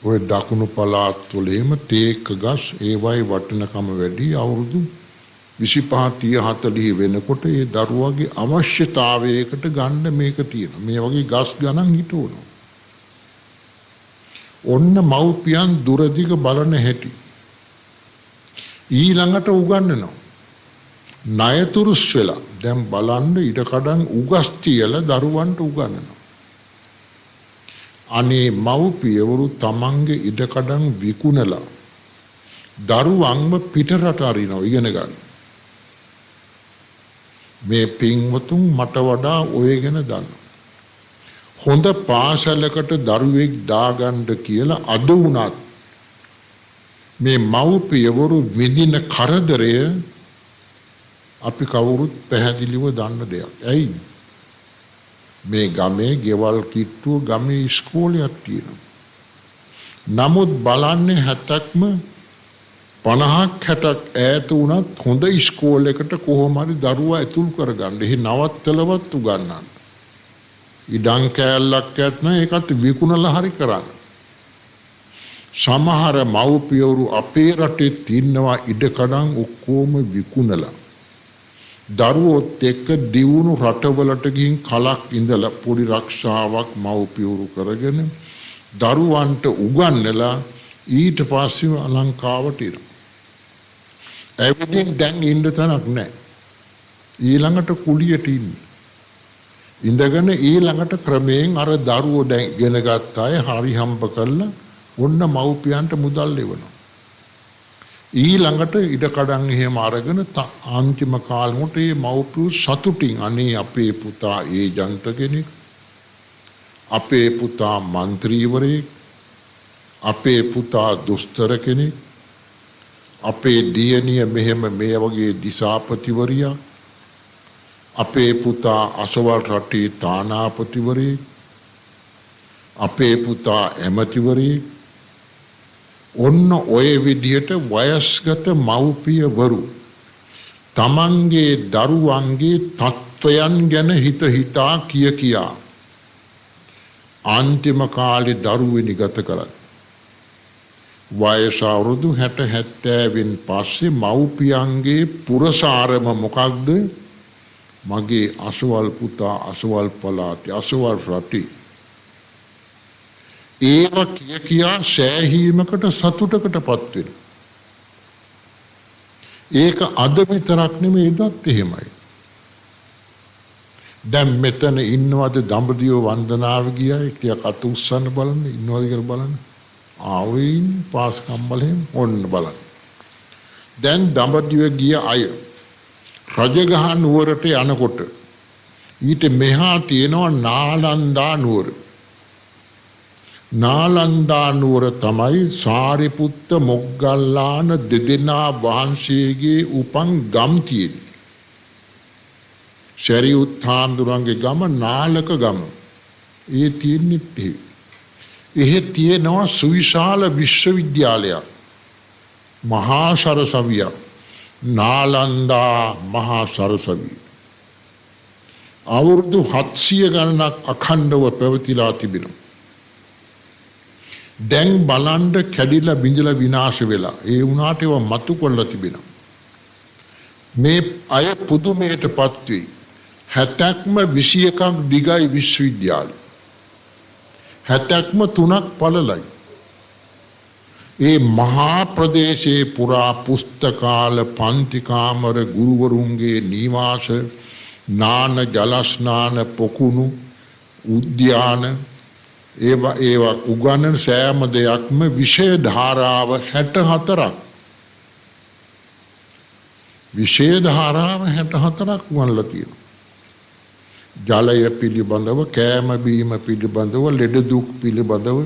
S2: ඔය දකුණු පළාත්වල එහෙම තේක ගස් ඒවයි වටිනකම වැඩි අවුරුදු 25 30 40 වෙනකොට ඒ දරුවාගේ අවශ්‍යතාවයකට ගන්න මේක තියෙනවා. මේ වගේ ගස් ගණන් හිටවනවා. ඔන්න මව්පියන් දුරදිග බලන හැටි. ඊළඟට උගන්වනවා. ණයතුරුස් වෙලා දැන් බලන්න ඉඩකඩම් උගස් තියලා දරුවන්ට උගන්වනවා. අනේ මව්පියවරු තමන්ගේ ඉඩකඩම් විකුණලා දරුවන්ව පිටරට අරිනවා ඉගෙන ගන්න. මේ පින්වතුන් මට වඩා ඔය ගැන දන්නවා. හොඳ පාසලකට දරුවෙක් දාගන්න කියලා අද වුණත් මේ මව්පියවරු විඳින කරදරය අපි කවුරුත් පැහැදිලිව දන්න දෙයක්. ඇයි? මේ ගමේ ගෙවල් කිට්ටුව ගමේ ඉස්කෝලයක් තියෙනවා. නමුත් බලන්නේ 70ක්ම 50ක් 60ක් ඈත වුණත් හොඳ ඉස්කෝලයකට කොහොම හරි දරුවා ඇතුල් කරගන්න. එහි නවත්තලවත් උගන්නන්න. ඉඩම් කෑල්ලක් ඇත්නම් ඒකත් විකුණලා හරි කරන්න. සමහර මව්පියවරු අපේ රටේ ඉන්නවා ඉඩකඩම් ඔක්කොම විකුණලා දරුවොත් එක්ක දියුණු රටවලට ගිහින් කලක් ඉඳලා පොඩි රක්ෂාවක් මව්පියවරු කරගෙන දරුවන්ට උගන්වලා ඊට පස්සේ ලංකාවට එනවා. එවිටින් දැන් ඉන්න තැනක් නැහැ. ඊළඟට කුලියට ඉන්නේ. ඉඳගෙන ඊළඟට ක්‍රමයෙන් අර දරුවෝ දැන් ඉගෙන ගත්ත අය හරි හම්බ කරලා ඔන්න මව්පියන්ට මුදල් ලැබෙනවා. ඊළඟට ඉඩකඩම් එහෙම අරගෙන අන්තිම කාලෙකට මේ මව්පියෝ සතුටින් අනේ අපේ පුතා ඒජන්ත කෙනෙක්, අපේ පුතා മന്ത്രിවරයෙක්, අපේ පුතා දොස්තර කෙනෙක්, අපේ දියණිය මෙහෙම මේ වගේ දිසාපතිවරියක්, අපේ පුතා අසවල් රටේ තානාපතිවරයෙක්, අපේ පුතා ඇමතිවරයෙක්. ඔන්න ඔය විදිහට වයස්ගත මව්පියවරු තමන්ගේ දරුවන්ගේ තත්වයන් ගැන හිතා කියා අන්තිම කාලේ දරුවෙනි ගත කරත් වයස අවුරුදු 60 70න් පස්සේ මව්පියන්ගේ පුරසාරම මොකක්ද? මගේ අසවල් පුතා අසවල් පළාතේ අසවල් රටේ ඒව කියා සෑහීමකට සතුටකටපත් වෙන. ඒක අද විතරක් නෙමෙයි ඒකත් එහෙමයි. දැන් මෙතන ඉන්නවද දඹදිව වන්දනාව ගියා ටිකක් අත උස්සන්න බලන්න ඉන්නවද කියලා බලන්න. ආවෙන් පාස් කම්බලෙන් ඔන්න බලන්න. දැන් දඹදිව ගිය අය රජගහ නුවරට යනකොට ඊට මෙහා තියෙනවා නාලන්දා නුවර. නාලන්දා නුවර තමයි සාරිපුත්ත මොග්ගල්ලාන දෙදෙනා වහන්සේගේ උපන් ගම් තියෙන්නේ. ශරීඋත් හාමුදුරන්ගේ ගම නාලක ගම. ඒ තියෙන්නේ එහෙ තියෙනවා සුවිශාල විශ්වවිද්‍යාලයක්. මහා සරසවියක්. නාලන්දා මහා සරසවිය. අවුරුදු 700 ගණනක් අඛණ්ඩව පැවතිලා තිබෙනවා. දැන් බලන්න කැඩිලා බිඳලා විනාශ වෙලා ඒ වුණාට ඒවා මතු කරලා තිබෙනවා. මේ අය පුදුමයටපත් වෙයි. 70ක්ම 21ක් දිගයි විශ්වවිද්‍යාලය. 70ක්ම 3ක් පළලයි. ඒ මහා ප්‍රදේශයේ පුරා පුස්තකාල පන්ති කාමර ගුරුවරුන්ගේ නිවාස නාන ජල ස්නාන පොකුණු උද්‍යාන ඒවා උගන්වන සෑම දෙයක්ම විෂය ධාරාව 64ක්. විෂය ධාරාව 64ක් වන්ලා තියෙනවා. ජලය පිළිබඳව, කෑම බීම පිළිබඳව, ලෙඩ දුක් පිළිබඳව,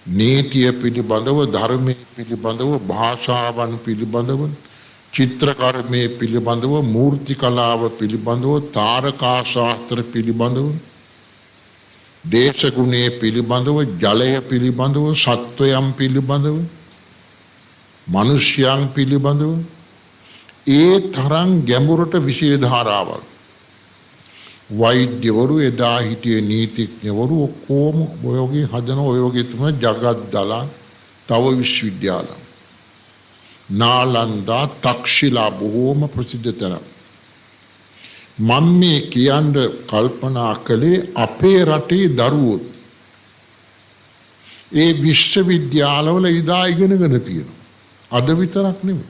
S2: නීතිය පිළිබඳව, ධර්මයේ පිළිබඳව, භාෂාවන් පිළිබඳව, චිත්‍රකර්මයේ පිළිබඳව, මූර්ති කලාව පිළිබඳව, තාරකා ශාස්ත්‍ර පිළිබඳව, දේශගුණයේ පිළිබඳව, ජලය පිළිබඳව, සත්වයන් පිළිබඳව, මිනිස්යන් පිළිබඳව ඒ තරම් ගැඹුරට විෂය ධාරාවක්. වෛද්‍යවරු එදා හිටියේ නීතිඥවරු ඔක්කොම ඔය වගේ හදන ඔය වගේ තමයි ජගත් දලා තව විශ්වවිද්‍යාල. නාලන්දා තක්ෂිලා බොහෝම ප්‍රසිද්ධ තැන. මම මේ කියන්න කල්පනා කළේ අපේ රටේ දරුවෝ ඒ විශ්වවිද්‍යාලවල ඉදා ඉගෙනගෙන තියෙනවා. අද විතරක් නෙමෙයි.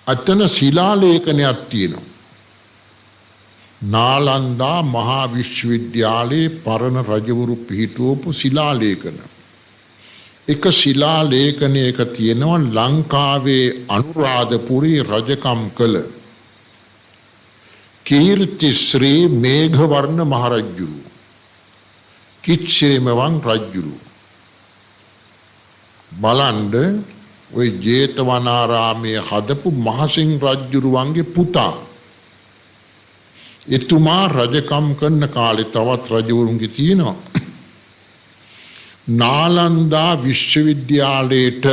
S2: අතන ශිලාලේඛනයක් තියෙනවා. නාලන්දා මහා විශ්වවිද්‍යාලයේ පරණ රජවරු පිහිටුවපු ශිලාලේඛන. එක ශිලාලේඛනයක තියෙනවා ලංකාවේ අනුරාධපුරේ රජකම් කළ කීර්ති ශ්‍රී මේඝවර්ණ මහරජුරු කිච්චිරිමවන් රජුරු. බලන්න ඔය ජේතවනාරාමයේ හදපු මහසිංහ රජුරුවන්ගේ පුතා එතුමා රජකම් කරන කාලේ තවත් රජවරුන්ගේ තියෙනවා. නාලන්දා විශ්වවිද්‍යාලයට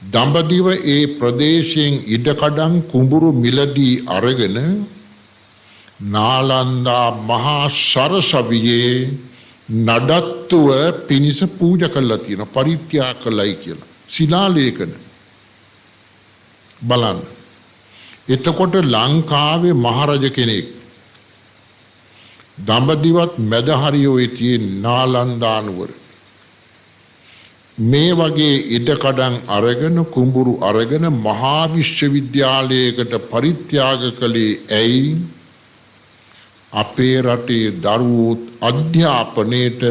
S2: දඹදිව ඒ ප්‍රදේශයෙන් ඉඩකඩම් කුඹුරු මිලදී අරගෙන නාලන්දා මහා සරසවියේ නඩත්තුව පිනිස පූජා කළා තියෙනවා. පරිත්‍යාග කළයි කියලා ශිලාලේඛන බලන්න. එතකොට ලංකාවේ මහරජ කෙනෙක් දඹදිවත් මැද හරියෝයේ තියෙන නාලන්දා නුවර මේ වගේ ඉඩකඩම් අරගෙන කුඹුරු අරගෙන මහා විශ්වවිද්‍යාලයකට පරිත්‍යාග කළේ ඇයි? අපේ රටේ දරුවෝ අධ්‍යාපනයේට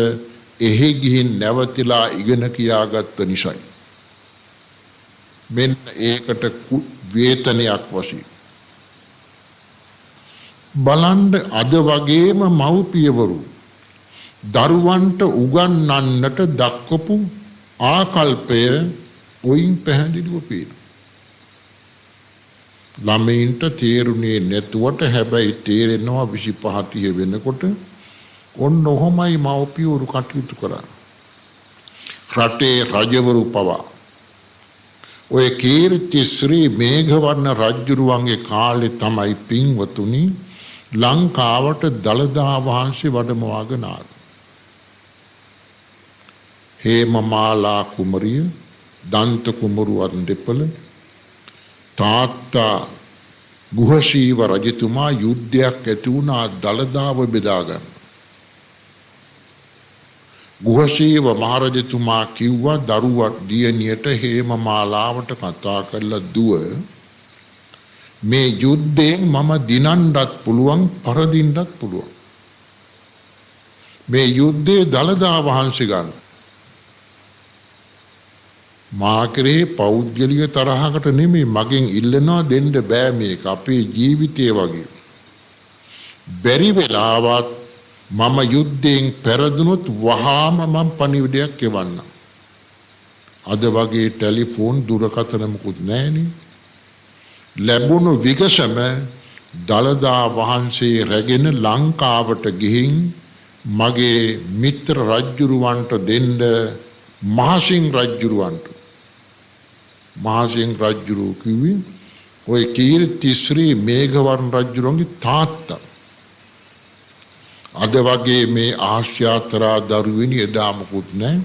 S2: එහෙ ගිහින් නැවතිලා ඉගෙන කියාගත්ත නිසායි. මෙන්න ඒකට වේතනයක් වශයෙන් බලන්න අද වගේම මව්පියවරු දරුවන්ට උගන්වන්නට දක්වපු ආකල්පය ඔයින් පැහැදිලිව පේනවා. ළමයින්ට තේරුනේ නැතුවට හැබැයි තේරෙනවා 25 වෙනකොට ඔන්න ඔහොමයි මව්පියවරු කටයුතු කරන්නේ. රටේ රජවරු පවා ඔය කීර්ති ශ්‍රී මේඝවර්ණ රජුරුවන්ගේ කාලේ තමයි පින්වතුනි ලංකාවට දළදා වහන්සේ වැඩමවාගෙන ආවා. හේමමාලා කුමරිය, දන්ත කුමරුවන් දෙපළ, තාත්තා ගුහසීව රජතුමා යුද්ධයක් ඇති වුණා දළදාව බෙදා ගන්න. ගුහසීව මහරජතුමා කිව්වා දරුවා දියණියට හේමමාලාවට කතා කරලා දුව මේ යුද්ධයෙන් මම දිනන්නත් පුළුවන් පරදින්නත් පුළුවන්. මේ යුද්ධයේ දළදා වහන්සේ ගන්න. මා කෙරේ පෞද්ගලික තරහකට නෙමෙයි මගෙන් ඉල්ලනවා දෙන්න බෑ මේක අපේ ජීවිතය වගේ. බැරි වෙලාවත් මම යුද්ධයෙන් පෙරදුනොත් වහාම මම පණිවිඩයක් එවන්නම්. අද වගේ ටෙලිෆෝන් දුරකථන මුකුත් නැහැනේ. ලැබුණු විගසම දළදා වහන්සේ රැගෙන ලංකාවට ගිහින් මගේ මිත්‍ර රජුරවන්ට දෙන්න මහසිං රජුරවන්ට. මහසිං රජුරු කිව්වේ ඔය කීර්ති ශ්‍රී මේඝවර්ණ රජුරුවන්ගේ තාත්තා. අද වගේ මේ ආශ්‍යාතරා දරුවෙනි එදා මුකුත් නැහැ.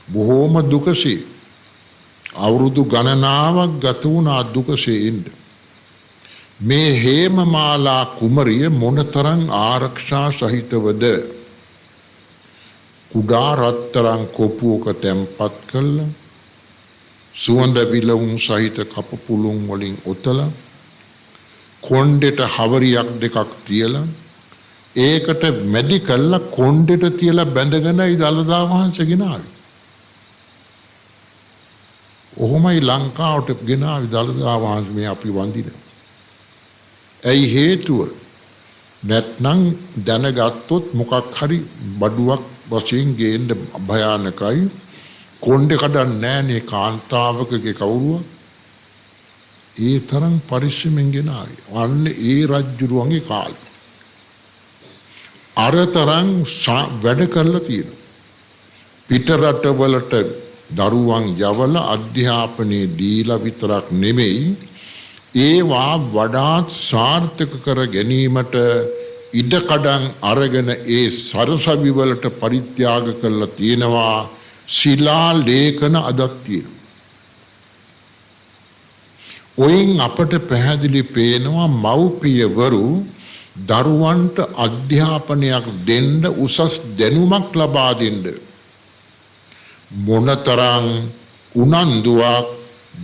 S2: බොහෝම දුකසේ අවුරුදු ගණනාවක් ගත වුණා දුකසේ ඉන්න. මේ හේමමාලා කුමරිය මොනතරම් ආරක්ෂා සහිතවද කුඩා රත්තරන් කොපුවක තැන්පත් කළා සුවඳ විලවුන් සහිත කපපුළුන් වලින් ඔතලා කොණ්ඩෙට හවරියක් දෙකක් තියලා ඒකට මැදි කළා කොණ්ඩෙට තියලා බැඳගෙනයි දළදා වහන්සේ ගෙනාවේ. ඔහොමයි ලංකාවට ගෙනාවේ දළදා වහන්සේ මේ අපි වඳින. ඇයි හේතුව? නැත්නම් දැනගත්තොත් මොකක් හරි බඩුවක් වශයෙන් ගේන්න භයානකයි. කොණ්ඩේ කඩන්නේ නැහනේ කාන්තාවකගේ කවුරුවක්. ඒ තරම් පරිස්සමෙන් ගෙනාවේ. අන්න ඒ රජුරුවන්ගේ කාලේ. අර තරම් වැඩ කරලා තියෙනවා. පිට රටවලට දරුවන් යවල අධ්‍යාපනයේ දීලා විතරක් නෙමෙයි ඒවා වඩාත් සාර්ථක කර ගැනීමට ඉඩකඩම් අරගෙන ඒ සරසවි වලට පරිත්‍යාග කරලා තියෙනවා. ශිලා ලේඛන අදක් තියෙනවා. ඔයින් අපට පැහැදිලි පේනවා මව්පියවරු දරුවන්ට අධ්‍යාපනයක් දෙන්න උසස් දැනුමක් ලබා දෙන්න මොනතරම් උනන්දුවක්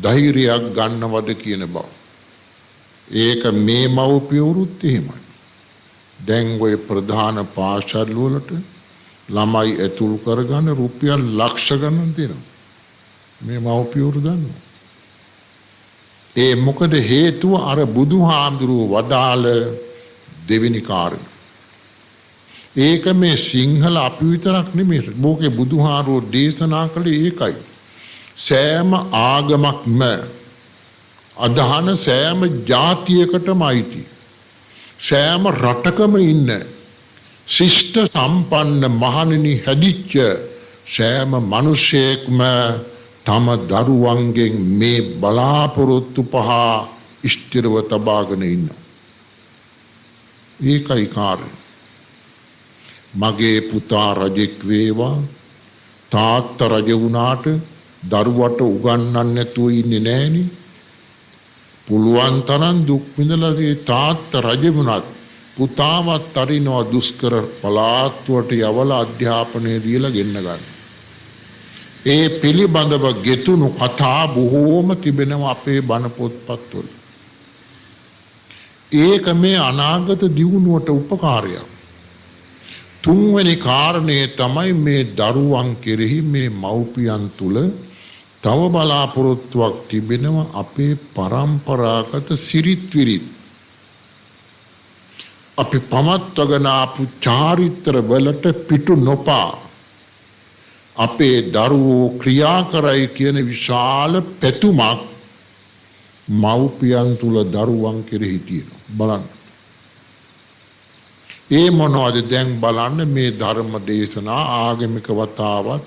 S2: ධෛර්යයක් ගන්නවද කියන බව. ඒක මේ මව්පියවරුත් එහෙමයි. දැන් ඔය ප්‍රධාන පාසල් වලට ළමයි ඇතුල් කරගන්න රුපියල් ලක්ෂ ගණන් දෙනවා. මේ මව්පියවරු දන්නවා. ඒ මොකද හේතුව අර බුදුහාමුදුරුවෝ වදාළ දෙවෙනි කාරණා. ඒක මේ සිංහල අපි විතරක් නෙමෙයි. බෝකේ බුදුහාමුදුරුවෝ දේශනා කළේ ඒකයි. සෑම ආගමක්ම අදහන සෑම ජාතියකටම අයිති. සෑම රටකම ඉන්න ශිෂ්ට සම්පන්න මහණෙනි හැදිච්ච සෑම මිනිසෙක්ම තම දරුවන්ගෙන් මේ බලාපොරොත්තු පහ ස්ථිරව තබාගෙන ඉන්නවා. ඒකයි කාරණය. මගේ පුතා රජෙක් වේවා තාත්තා රජ වුණාට දරුවට උගන්වන්න නැතුව ඉන්නේ නෑනේ. පුළුවන් තරම් දුක් විඳලා ඒ තාත්තා රජ වුණත් පුතාවත් අරිනවා දුෂ්කර පළාත්වලට යවලා අධ්‍යාපනය දීලා ගෙන්න ගන්න. ඒ පිළිබඳව ගෙතුණු කතා බොහෝම තිබෙනවා අපේ බණ පොත්පත්වල. ඒක මේ අනාගත දියුණුවට උපකාරයක්. තුන්වෙනි කාරණේ තමයි මේ දරුවන් කෙරෙහි මේ මව්පියන් තුල තව බලාපොරොත්තුවක් තිබෙනවා අපේ පරම්පරාගත සිරිත් විරිත්. අපි පමත්වගෙන ආපු චාරිත්‍ර වලට පිටු නොපා අපේ දරුවෝ ක්‍රියා කරයි කියන විශාල පැතුමක් මව්පියන් තුල දරුවන් කෙරෙහි තියෙනවා. බලන්න. ඒ මොනවද දැන් බලන්න මේ ධර්ම දේශනා ආගමික වතාවත්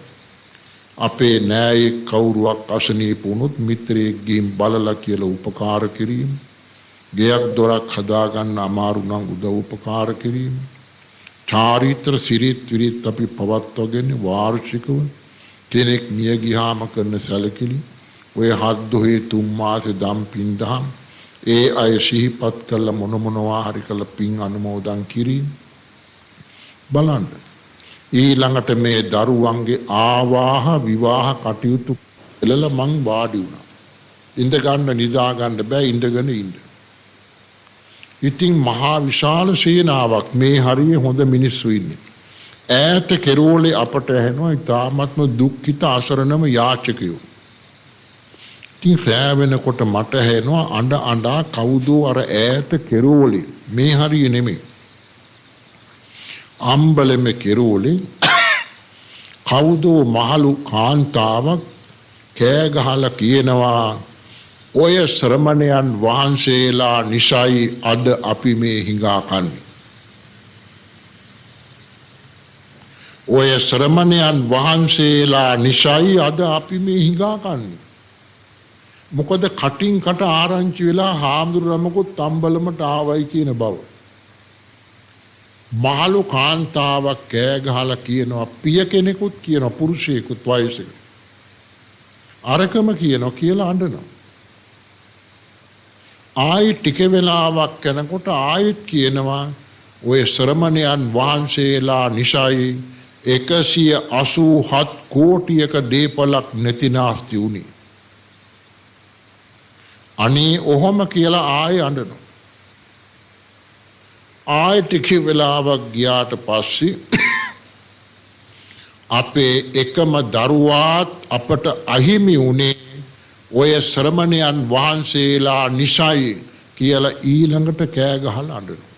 S2: අපේ නෑයෙක් කවුරුවක් අසනීප වුණොත් මිත්‍රයෙක් ගිහින් බලලා කියලා උපකාර කිරීම ගෙයක් දොරක් හදාගන්න අමාරු නම් උදව් උපකාර කිරීම. චාරිත්‍ර සිරිත් විරිත් අපි පවත්වගෙන වාර්ෂිකව කෙනෙක් මිය ගියාම කරන සැලකිලි ඔය 7 දොහේ 3 මාසේ දම් පින්දහම් ඒ අය සිහිපත් කළ මොනවා හරි කළ පින් අනුමෝදන් කිරීම බලන්න. ඊළඟට මේ දරුවන්ගේ ආවාහ විවාහ කටයුතු එළල මං වාඩි වුණා. ඉඳ ගන්න නිදා ගන්න බෑ ඉඳගෙන ඉන්න. ඉතින් මහා විශාල සේනාවක් මේ හරිය හොඳ මිනිස්සු ඉන්නේ. ඈත කෙරෝලේ අපට ඇහෙනවා ඉතාමත්ම දුක්ඛිත අසරණම යාචකයෝ. ඉතින් රෑ වෙනකොට මට ඇහෙනවා අඬ අඬා කවුදෝ අර ඈත කෙරෝලේ මේ හරිය නෙමෙයි. අම්බලෙම කෙරෝලේ කවුදෝ මහලු කාන්තාවක් කෑ ගහලා කියනවා ඔය ශ්‍රමණයන් වහන්සේලා නිසයි අද අපි මේ හිඟා කන්නේ. ඔය ශ්‍රමණයන් වහන්සේලා නිසයි අද අපි මේ හිඟා කන්නේ. මොකද කටින් කට ආරංචි වෙලා හාමුදුරුවමකුත් අම්බලමට ආවයි කියන බව. මහලු කාන්තාවක් කෑ ගහලා කියනවා පිය කෙනෙකුත් කියනවා පුරුෂයෙකුත් වයසක. අරකම කියනවා කියලා අඬනවා. ආයි ටික වෙලාවක් යනකොට ආයෙත් කියනවා ඔය ශ්‍රමණයන් වහන්සේලා නිසයි 187 කෝටියක දීපලක් නැති නාස්ති වුණේ. අනේ ඔහොම කියලා ආයෙ අඬනවා. ආයෙ ටික වෙලාවක් ගියාට පස්සේ අපේ එකම දරුවාත් අපට අහිමි වුණේ ඔය ශ්‍රමණයන් වහන්සේලා නිසයි කියලා ඊළඟට කෑ ගහලා අඬනවා.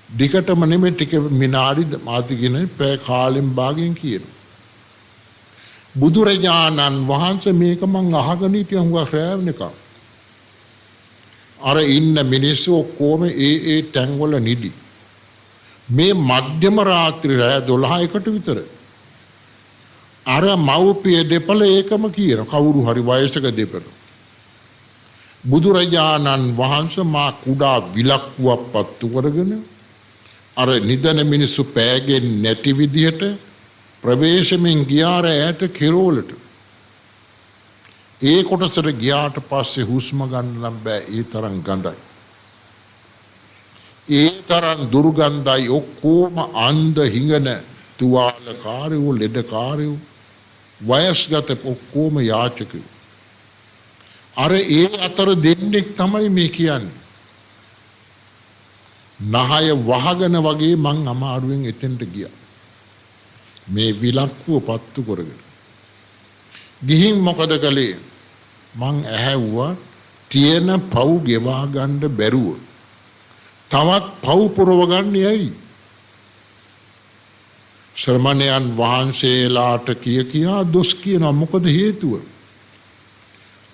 S2: දිගටම නෙමෙයි ටික විනාඩි මාතිගෙන පැය කාලෙන් භාගයෙන් කියනවා. බුදුරජාණන් වහන්සේ මේක මං අහගෙන හිටියා හුඟක් රෑ වෙනකම්. අර ඉන්න මිනිස්සු ඔක්කොම ඒ තැන්වල නිදි. මේ මධ්‍යම රාත්‍රී රෑ 12කට විතර අර මව්පිය දෙපළ ඒකම කියන කවුරු හරි වයසක දෙපළ. බුදුරජාණන් වහන්සේ මා කුඩා විලක්කුවක් පත්තු කරගෙන අර නිදන මිනිස්සු පෑගෙන්නේ නැති විදිහට ප්‍රවේශමෙන් ගියාර ඈත කෙරෝලට. ඒ කොටසට ගියාට පස්සේ හුස්ම ගන්න නම් බෑ ඒ තරම් ගඳයි. ඒ තරම් දුර්ගන්ධයි ඔක්කොම අන්ධ හිඟන තුවාලකාරයෝ ලෙඩකාරයෝ වයස්ගත ඔක්කොම යාචකයෝ. අර ඒ අතර දෙන්නෙක් තමයි මේ කියන්නේ. නහය වහගෙන වගේ මං අමාරුවෙන් එතෙන්ට ගියා. මේ විලක්කුව පත්තු කරගෙන. ගිහින් මොකද කළේ? මං ඇහැව්වා තියෙන පව් ගෙවා ගන්න බැරුව තවත් පව් පුරව ගන්න යයි. ශ්‍රමණයන් වහන්සේලාට කියා දොස් කියනවා මොකද හේතුව?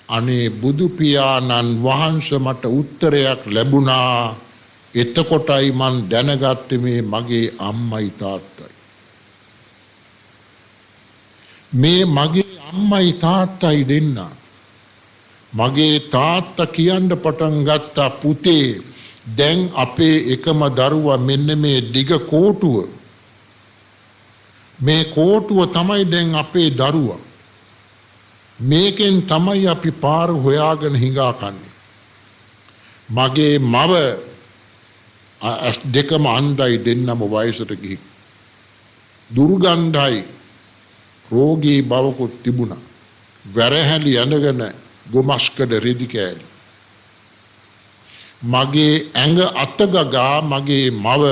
S2: අනේ බුදු පියාණන් වහන්සේ මට උත්තරයක් ලැබුණා. එතකොටයි මන් දැනගත්තේ මේ මගේ අම්මයි තාත්තයි. මේ මගේ අම්මයි තාත්තයි දෙන්න. මගේ තාත්තා කියන්න පටන් ගත්තා පුතේ දැන් අපේ එකම දරුවා මෙන්න මේ දිග කෝටුව. මේ කෝටුව තමයි දැන් අපේ දරුවා. මේකෙන් තමයි අපි පාර හොයාගෙන හිඟා කන්නේ. මගේ මව ඇස් දෙකම අන්ධයි දෙන්නම වයසට ගිහින්. දුර්ගන්ධයි රෝගී බවකුත් තිබුණා. වැරහැලි ඇඳගෙන ගොමස්කඩ රෙදි කෑලි. මගේ ඇඟ අතගගා මගේ මව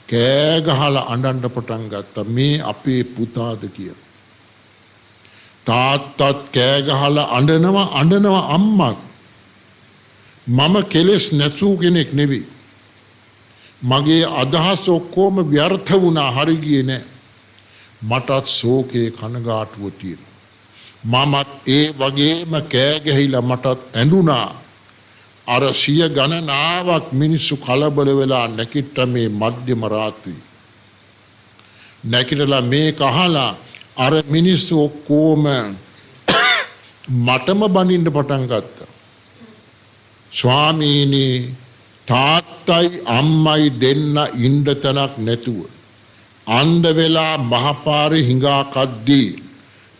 S2: කෑ ගහලා අඬන්න පටන් ගත්තා මේ අපේ පුතාද කියලා. තාත්තත් කෑ ගහලා අඬනවා අම්මත්. මම කෙලෙස් නැසූ කෙනෙක් නෙවෙයි. මගේ අදහස් ඔක්කොම ව්‍යර්ථ වුණා හරි ගියේ නෑ. මටත් ශෝකේ කනගාටුව තියෙනවා. මමත් ඒ වගේම කෑ ගැහිලා මටත් ඇඬුණා. අර සිය ගණනාවක් මිනිස්සු කලබල වෙලා නැකිට මේ මධ්‍යම රාත්‍රී. නැකිටලා මේ කහලා අර මිනිස්සු ඔක්කොම මටම බනින්න පටන් ගත්තා. ස්වාමීනි තාත්තයි අම්මයි දෙන්න ඉන්න තැනක් නැතුව අන්ධ වෙලා මහපාරේ හිඟා කද්දී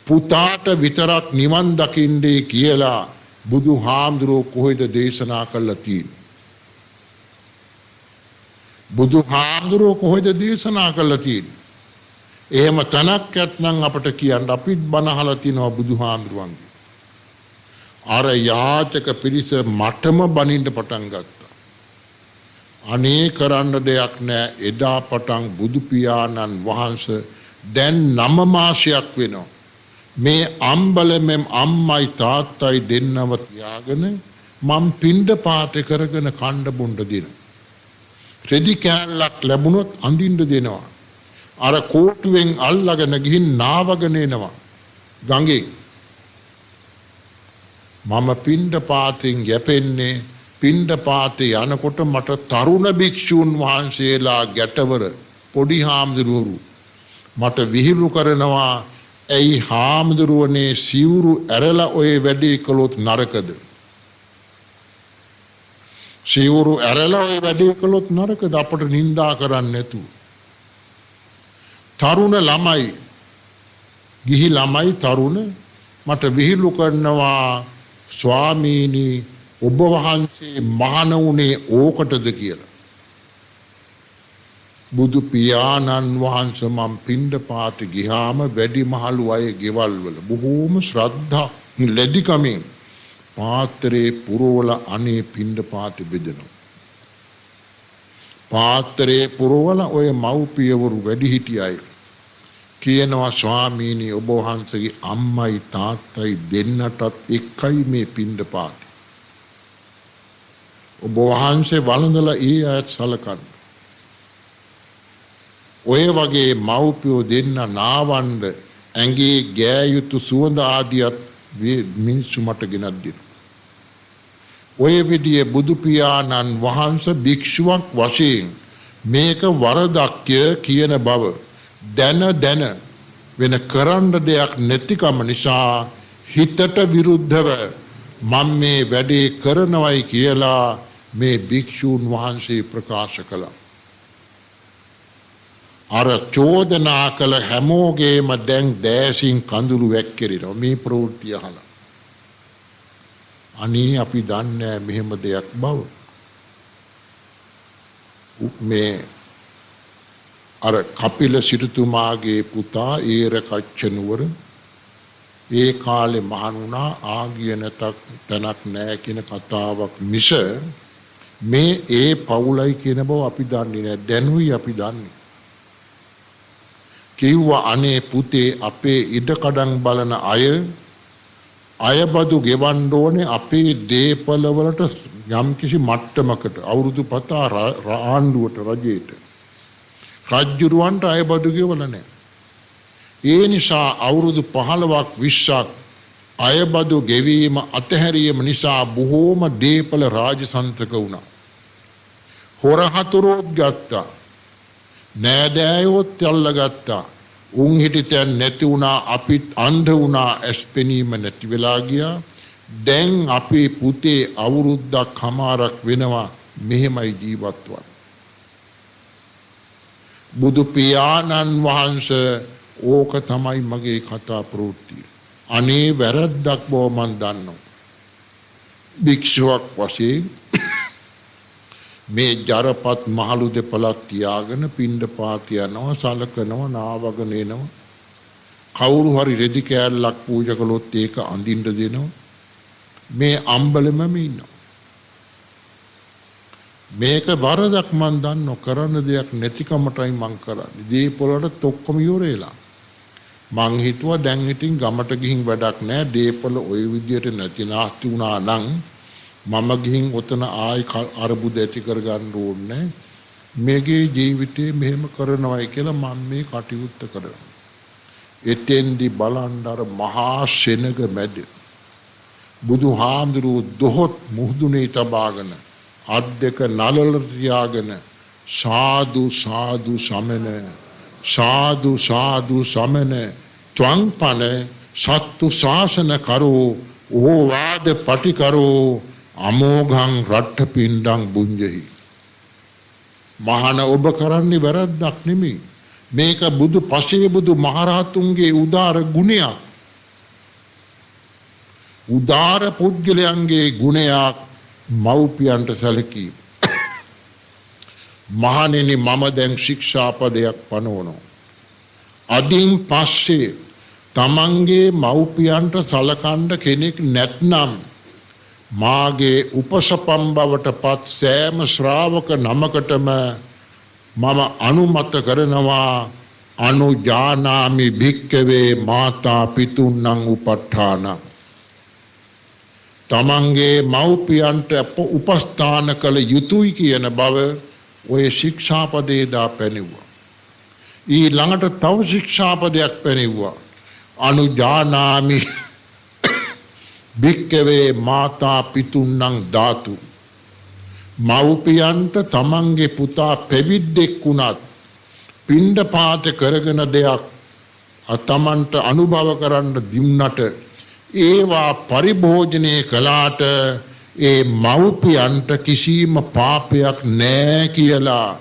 S2: පුතාට විතරක් නිවන් දකින්නේ කියලා බුදුහාමුදුරුවෝ කොහෙද දේශනා කළා තියෙන්නේ? බුදුහාමුදුරුවෝ කොහෙද දේශනා කළා තියෙන්නේ? එහෙම තනක් ඇත්නම් අපට කියන්න අපිත් බණ අහලා තිනවා බුදුහාමුදුරුවන්ගේ. අර යාචක පිරිස මටම බනින්න පටන් ගත්තා. අනේ කරන්න දෙයක් නෑ. එදා පටන් බුදු පියාණන් වහන්සේ දැන් 9 මාසයක් වෙනවා. මේ අම්බලමෙන් අම්මයි තාත්තයි දෙන්නව තියාගෙන මම පින්ඩ පාතේ කරගෙන කණ්ඩ බොණ්ඩ දෙනවා. රෙදි කෑල්ලක් ලැබුණොත් අඳින්න දෙනවා. අර කෝටුවෙන් අල්ලගෙන ගිහින් නාවගෙන එනවා ගඟේ. මම පින්ඩ පාතෙන් යැපෙන්නේ පින්ඩ පාතේ යනකොට මට තරුණ භික්ෂූන් වහන්සේලා ගැටවර පොඩි හාමුදුරුවෝ මට විහිළු කරනවා. ඇයි හාමුදුරුවනේ සිවුරු ඇරලා ඔය වැඩේ කළොත් නරකද? සිවුරු ඇරලා ඔය වැඩේ කළොත් නරකද? අපට නිඳා කරන්න නැතුව. තරුණ ළමයි ගිහි ළමයි තරුණ මට විහිළු කරනවා ස්වාමීනි ඔබ වහන්සේ මහාන වුණේ ඕකටද කියලා. බුදු පියාණන් වහන්සේ මම පින්ඩ පාත ගියාම වැඩිමහලු අය ගෙවල් වල බොහෝම ශ්‍රද්ධා ලැබිකමින් පාත්‍රේ පුරවල අනේ පින්ඩ පාත බෙදෙනවා. පාත්‍රේ පුරවල ඔය මව්පියවරු වැඩිහිටියයි කියනවා ස්වාමීනි ඔබ වහන්සේගේ අම්මයි තාත්තයි දෙන්නටත් එකයි මේ පින්ඩ පාත. ඔබ වහන්සේ වළඳලා ඒ අයත් සලකන්න. ඔය වගේ මව්පියෝ දෙන්න නාවන්න ඇඟේ ගෑ යුතු සුවඳ ආදියත් මිනිස්සු මට ගෙනත් දෙනවා. ඔය විදිහේ බුදු පියාණන් වහන්සේ භික්ෂුවක් වශයෙන් මේක වරදක්ය කියන බව දැන වෙන කරන්න දෙයක් නැතිකම නිසා හිතට විරුද්ධව මම මේ වැඩේ කරනවයි කියලා මේ භික්ෂූන් වහන්සේ ප්‍රකාශ කළා. අර චෝදනා කළ හැමෝගේම දැන් දෑසින් කඳුළු වැක්කිරෙනවා මේ ප්‍රවෘත්ති අහලා. අනේ අපි දන්නේ මෙහෙම දෙයක් බව. මේ අර කපිල සිටුතුමාගේ පුතා ඒරකච්ච නුවර ඒ කාලේ මහණ වුණා ආගිය තැනක් නැහැ කියන කතාවක් මිස මේ ඒ පවුලයි කියන බව අපි දන්නේ නැහැ. දැනුයි අපි දන්නේ. කිව්වා අනේ පුතේ අපේ ඉඩකඩම් බලන අයබදු ගෙවන්න ඕනේ අපේ දේපල වලට යම්කිසි මට්ටමකට අවුරුදු පතා ආණ්ඩුවට රජයට රජුරවන්ට අයබදු ගෙවලා නැහැ. ඒ නිසා අවුරුදු 15ක් 20ක් අයබදු ගෙවීම අතහැරීම නිසා බොහෝම දේපල රාජසන්තක වුණා. හොරහතුරුත් ගත්තා. නෑදෑයොත් අල්ලගත්තා. උන් හිටිතැන් නැති වුණා. අපිත් අන්ධ වුණා. ඇස්පෙනීම නැති වෙලා ගියා. දැන් අපේ පුතේ අවුරුද්දක් හමාරක් වෙනවා මෙහෙමයි ජීවත් වන්නේ. බුදු පියාණන් වහන්සේ ඕක තමයි මගේ කතා ප්‍රවෘත්තිය. අනේ වැරද්දක් බව මන් දන්නවා. භික්ෂුවක් වශයෙන් මේ ජරපත් මහලු දෙපළක් තියාගෙන පින්ඩ පාත යනවා සලකනවා නාවගෙන එනවා. කවුරු හරි රෙදි කෑල්ලක් පූජා කළොත් ඒක අඳින්න දෙනවා. මේ අම්බලෙමම ඉන්නවා. මේක වරදක් මන් දන්නෝ කරන්න දෙයක් නැතිකමටයි මං කරන්නේ. දීපොළට ඔක්කොම ඉවරේලා. මං හිතුවා දැන් ඉතින් ගමට ගිහින් වැඩක් නැහැ. දීපොළ ওই විදියට නැති නාස්ති වුණා නම් මම ගිහින් ඔතන ආයි අරබුද ඇති කරගන්න ඕනේ. මේගේ ජීවිතේ මෙහෙම කරනවායි කියලා මම මේ කටයුත්ත කරනවා. එතෙන්දි බලන්න අර මහා සෙනග මැද බුදුහාමුදුරුවෝ දොහොත් මුහුදුනේ තබාගෙන අත් දෙක නලල තියාගෙන සාදු සාදු සමන සාදු සාදු සමන ත්වං පන සත්තු ශාසන කරෝ ඕවාද පටිකරෝ අමෝඝං රට්ඨ පිණ්ඩං බුඤ්ජහි. මහාන ඔබ කරන්නේ වැරද්දක් නෙමෙයි. මේක බුදු පසේ බුදු මහරහතුන්ගේ උදාර ගුණයක්. උදාර පුද්ගලයන්ගේ ගුණයක් මව්පියන්ට සැලකීම. මහණෙනි මම දැන් ශික්ෂාපදයක් පනවනවා. අදින් පස්සේ තමන්ගේ මව්පියන්ට සලකන්න කෙනෙක් නැත්නම් මාගේ උපසපම් බවට පත් සෑම ශ්‍රාවක නමකටම මම අනුමත කරනවා අනුජානාමි භික්කවේ මාතා පිතුන්නං උපට්ඨාන. තමන්ගේ මව්පියන්ට උපස්ථාන කළ යුතුයි කියන බව ඔය ශික්ෂාපදේ දා පැනෙව්වා. ඊළඟට තව ශික්ෂාපදයක් පැනෙව්වා. අනුජානාමි භික්කවේ මාතා පිතුන්නං ධාතු. මව්පියන්ට තමන්ගේ පුතා පැවිද්දෙක් වුණත් පිණ්ඩපාත කරගෙන දෙයක් තමන්ට අනුභව කරන්න දුන්නට ඒවා පරිභෝජනය කළාට ඒ මව්පියන්ට කිසිම පාපයක් නෑ කියලා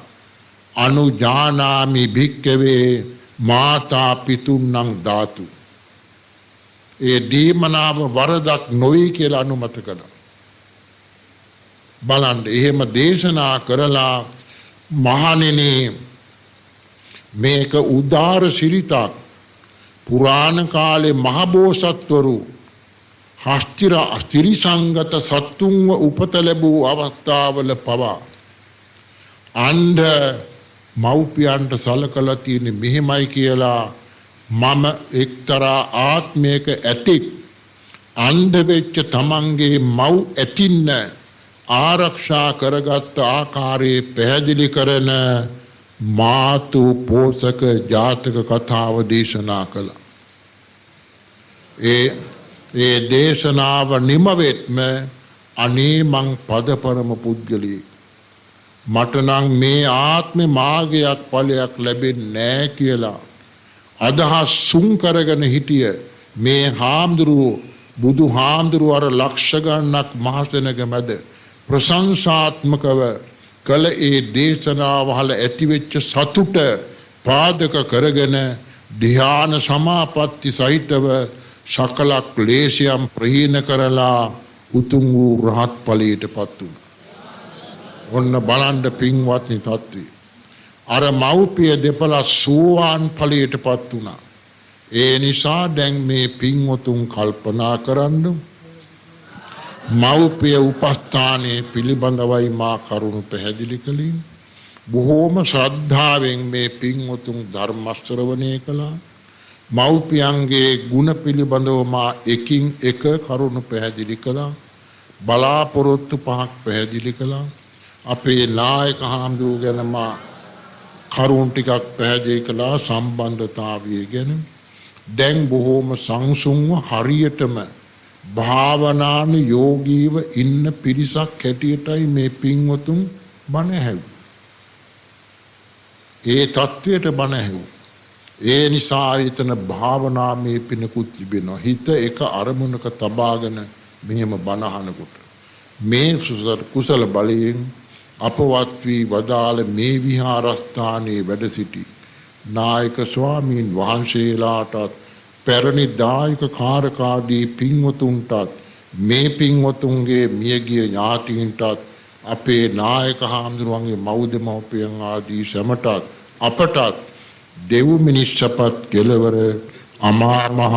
S2: අනුජානාමි භික්කවේ මාතා පිතුන්නං ධාතු. ඒ දීමනාව වරදක් නොවේ කියලා අනුමත කළා. බලන්න එහෙම දේශනා කරලා මහණෙනි මේක උදාර සිරිතක්. පුරාණ කාලේ මහබෝසත්වරු ස්තිරිසංගත සත්තුන්ව උපත ලැබූ අවස්ථාවල පවා අන්ධ මව්පියන්ට සලකලා තියෙන මෙහෙමයි කියලා මම එක්තරා ආත්මයක ඇතෙක් අන්ධ වෙච්ච තමන්ගේ මව් ඇතින්න ආරක්ෂා කරගත් ආකාරයේ පැහැදිලි කරන මාතු පෝසක ජාතක කතාව දේශනා කළා. ඒ දේශනාව නිමවෙත්ම අනේ මං පදපරම පුද්ගලයෙක්. මට නම් මේ ආත්මේ මාර්ගයක් ඵලයක් ලැබෙන්නේ නැහැ කියලා අදහස් සුන් කරගෙන හිටිය මේ හාමුදුරුවෝ බුදු හාමුදුරුවෝ අර ලක්ෂ ගණනක් මහසෙනග මැද ප්‍රශංසාත්මකව කළ ඒ දේශනාවහල ඇතිවෙච්ච සතුට පාදක කරගෙන ධ්‍යාන සමාපatti සහිතව සකල ක්ලේශයන් ප්‍රහීන කරලා උතුම් වූ රහත් ඵලයට පත් වුණා. ඔන්න බලන්න පින්වත්නි තත්ත්වය. අර මව්පිය දෙපළ සෝවාන් ඵලයට පත් වුණා. ඒ නිසා දැන් මේ පින්වතුන් කල්පනා කරන්න මව්පිය උපස්ථානයේ පිළිබඳවයි මා කරුණු පැහැදිලි කළේ. බොහෝම ශ්‍රද්ධාවෙන් මේ පින්වතුන් ධර්ම ශ්‍රවණය කළා. මව්පියන්ගේ ගුණ පිළිබඳව මා එකින් එක කරුණු පැහැදිලි කළා. බලාපොරොත්තු පහක් පැහැදිලි කළා. අපේ නායක හාමුදුරුවෝ ගැන මා කරුණු ටිකක් පැහැදිලි කළා සම්බන්ධතාවය ගැන. දැන් බොහෝම සංසුන්ව හරියටම භාවනාන යෝගීව ඉන්න පිරිසක් හැටියටයි මේ පින්වතුන් බණ ඇහුවේ. ඒ තත්වයට බණ ඇහුවා. ඒ නිසා එතන භාවනාමය පිනකුත් තිබෙනවා. හිත එක අරමුණක තබාගෙන මෙහෙම බණ අහනකොට මේ කුසල බලයෙන් අපවත් වී වදාළ මේ විහාරස්ථානයේ වැඩ සිටි නායක ස්වාමීන් වහන්සේලාටත් පැරණි දායක කාරකාදී පින්වතුන්ටත් මේ පින්වතුන්ගේ මියගිය ඥාතීන්ටත් අපේ නායක හාමුදුරුවන්ගේ මව්දෙමව්පියන් ආදී සැමටත් අපටත් දෙව් මිනිස්සපත් කෙලවර අමා මහ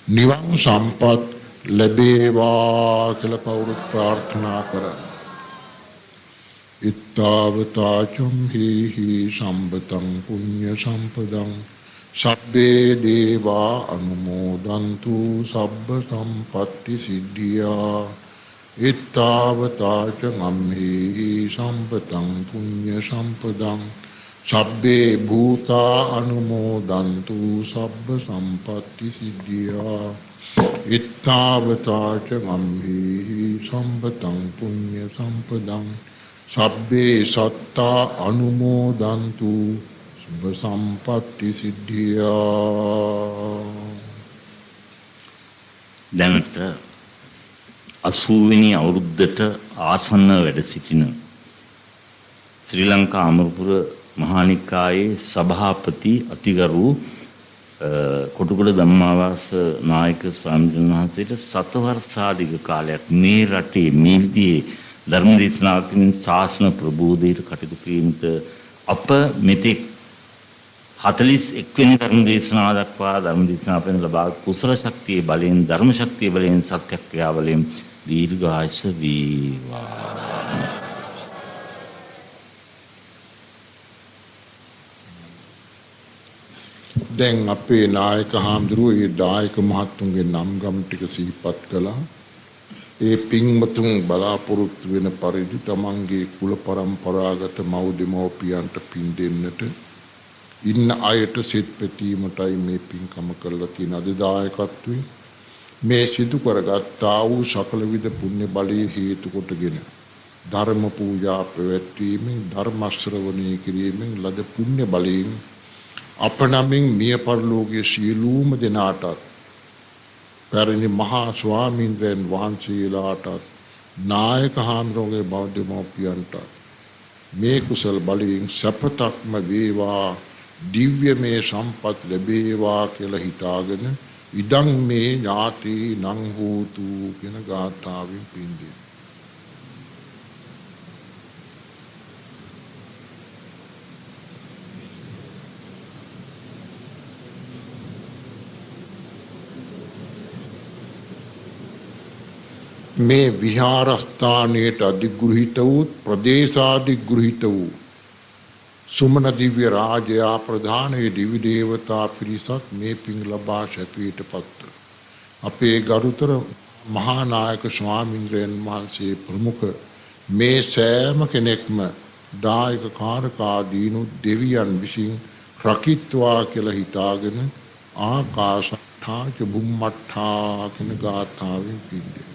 S2: නිවන් සම්පත් ලැබේවා කියලා කවුරුත් ප්‍රාර්ථනා කරා. ඉත්තාවතාචම් හේහි සම්බතං පුඤ්ඤ සම්පදං සබ්බේ දේවා අනුමෝදන්තු සබ්බ සම්පatti සිද්ධියා. ඉත්තාවතාච ගම්හේහි සම්පතං පුඤ්ඤ සම්පදං සබ්බේ භූතා අනුමෝදන්තු සබ්බ සම්පatti සිද්ධියා. ඉත්තාවතාච ගම්හේහි සම්පතං පුඤ්ඤ සම්පදං සබ්බේ සත්තා අනුමෝදන්තු සුභ සම්පatti සිද්ධියා.
S1: දැනට 80 වෙනි අවුරුද්දට ආසන්න වැඩ සිටින ශ්‍රී ලංකා අමරපුර මහානිකායේ සභාපති අතිගරු කොටුගොඩ ධම්මාවාස නායක ස්වාමීන් වහන්සේට සතවර්ෂාධික කාලයක් මේ රටේ මේ විදිහේ ධර්ම දේශනාවකින් ශාසන ප්‍රබෝධයට කටයුතු කිරීමට අප මෙතෙක් 41 වෙනි ධර්ම දේශනාව දක්වා ධර්ම දේශනාව පෙන් ලබා කුසල ශක්තියේ බලයෙන් ධර්ම ශක්තියේ බලයෙන් සත්‍යක්‍රියා බලයෙන් දීර්ඝායුෂ වේවා.
S2: දැන් අපේ නායක හාමුදුරුවෝ ඒ දායක මහත්තුන්ගේ නම් ගම් ටික සිහිපත් කළා. ඒ පින්වතුන් බලාපොරොත්තු වෙන පරිදි තමන්ගේ කුල පරම්පරාගත මව් දෙමව්පියන්ට පින් දෙන්නට ඉන්න අයට සිත් පැතීමටයි මේ පින්කම කරලා තියෙන අද දායකත්වයේ මේ සිදු කරගත්තා වූ සකල විද පුණ්‍ය බලයේ හේතු කොටගෙන ධර්ම පූජා පැවැත්වීමෙන් ධර්ම ශ්‍රවණය කිරීමෙන් ලද පුණ්‍ය බලයෙන් අප නමින් මිය පරලෝකයේ සියලුම දෙනාට පැරණි මහා ස්වාමීන්ද්‍රයන් වහන්සේලාට නායක හාමුදුරුවෝගේ බෞද්ධ දෙමව්පියන්ට මේ කුසල බලයෙන් සපතක්ම වේවා දිව්‍යමය සම්පත් ලැබේවා කියලා හිතාගෙන ඉදං මේ ඥාති නං හෝතු කියන ගාථාවෙන් පින් දෙන්න. මේ විහාරස්ථානයට අධිග්‍රහිත වූ ප්‍රදේශාධිග්‍රහිත වූ සුමන දිව්‍ය රාජයා ප්‍රධානයේ දිවි දේවතා පිරිසක් මේ පින් ලබා සැපයට පත්ව අපේ ගරුතර මහා නායක ස්වාමීන්ද්‍රයන් වහන්සේ ප්‍රමුඛ මේ සෑම කෙනෙක්ම දායක කාරකාදීනු දෙවියන් විසින් රකිත්වා කියලා හිතාගෙන ආකාශට්ඨා ච බුම්මට්ඨා කියන ගාථාවෙන් පින් දෙන්න.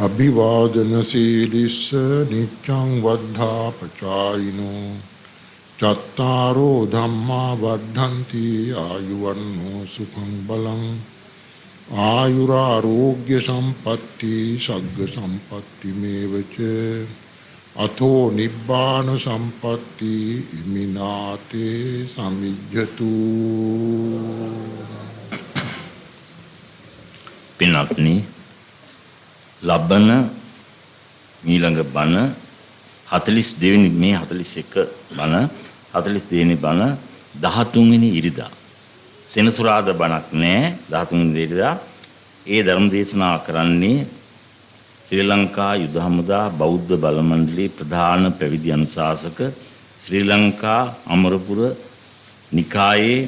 S2: अभिवादन सीलिस नित्यं वद्धा पचायिनो चत्तारो धम्मा वर्धन्ति आयुवन्नो सुखं बलं आयुरारोग्य संपत्ति सग्ग संपत्ति मेवच अथो निब्बान संपत्ति इमिनाते समिज्जतु.
S1: පින්වත්නි ලබන ඊළඟ බණ 42 වෙනි මේ 41 බණ 42 වෙනි බණ 13 වෙනි ඉරිදා සෙනසුරාදා බණක් නෑ 13 වෙනි ඉරිදා ඒ ධර්ම දේශනාව කරන්නේ ශ්‍රී ලංකා යුද හමුදා බෞද්ධ බල මණ්ඩලයේ ප්‍රධාන පැවිදි අනුශාසක ශ්‍රී ලංකා අමරපුර නිකායේ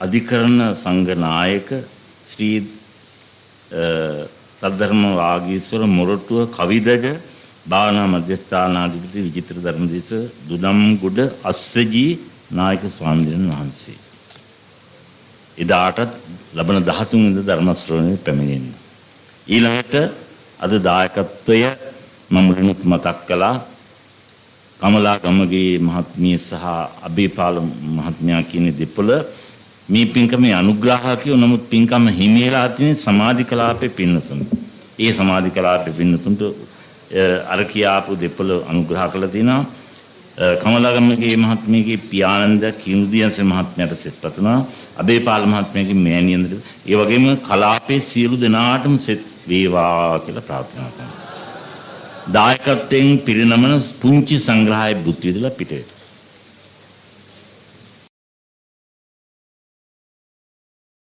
S1: අධිකරණ සංඝ නායක ශ්‍රී සද්ධර්ම වාගීස්වර මොරටුව කවිදග භාවනා මධ්‍යස්ථානාධිපති විචිත්‍ර ධර්මදේශ දුනම්ගොඩ අස්සජී නායක ස්වාමීන් වහන්සේ එදාටත් ලබන 13 වෙනිදා ධර්ම ශ්‍රවණය පැමිණෙන්න. ඊළඟට අද දායකත්වය මම මුලින්ම මතක් කළා කමලා ගමගේ මහත්මිය සහ අබේපාල මහත්මයා කියන දෙපළ මේ පින්කමේ අනුග්‍රහකයෝ නමුත් පින්කම හිමිලා තියෙන සමාධි කලාපේ පින්නතුන්. ඒ සමාධි කලාපේ පින්නතුන්ට අර කියාපු දෙපළ අනුග්‍රහ කළා තිනවා. කමලාගමගේ මහත්මියගේ පියානන්ද කිනුදියන්සේ මහත්මයාට සෙත් පතනවා. අබේපාල මහත්මයාගේ මෑණියන්ට ඒ වගේම කලාපේ සියලු දෙනාටම සෙත් වේවා කියලා ප්‍රාර්ථනා කරනවා. දායකත්වයෙන් පිරිනමන පුංචි සංග්‍රහයේ බුද්ධ විදලා පිටේට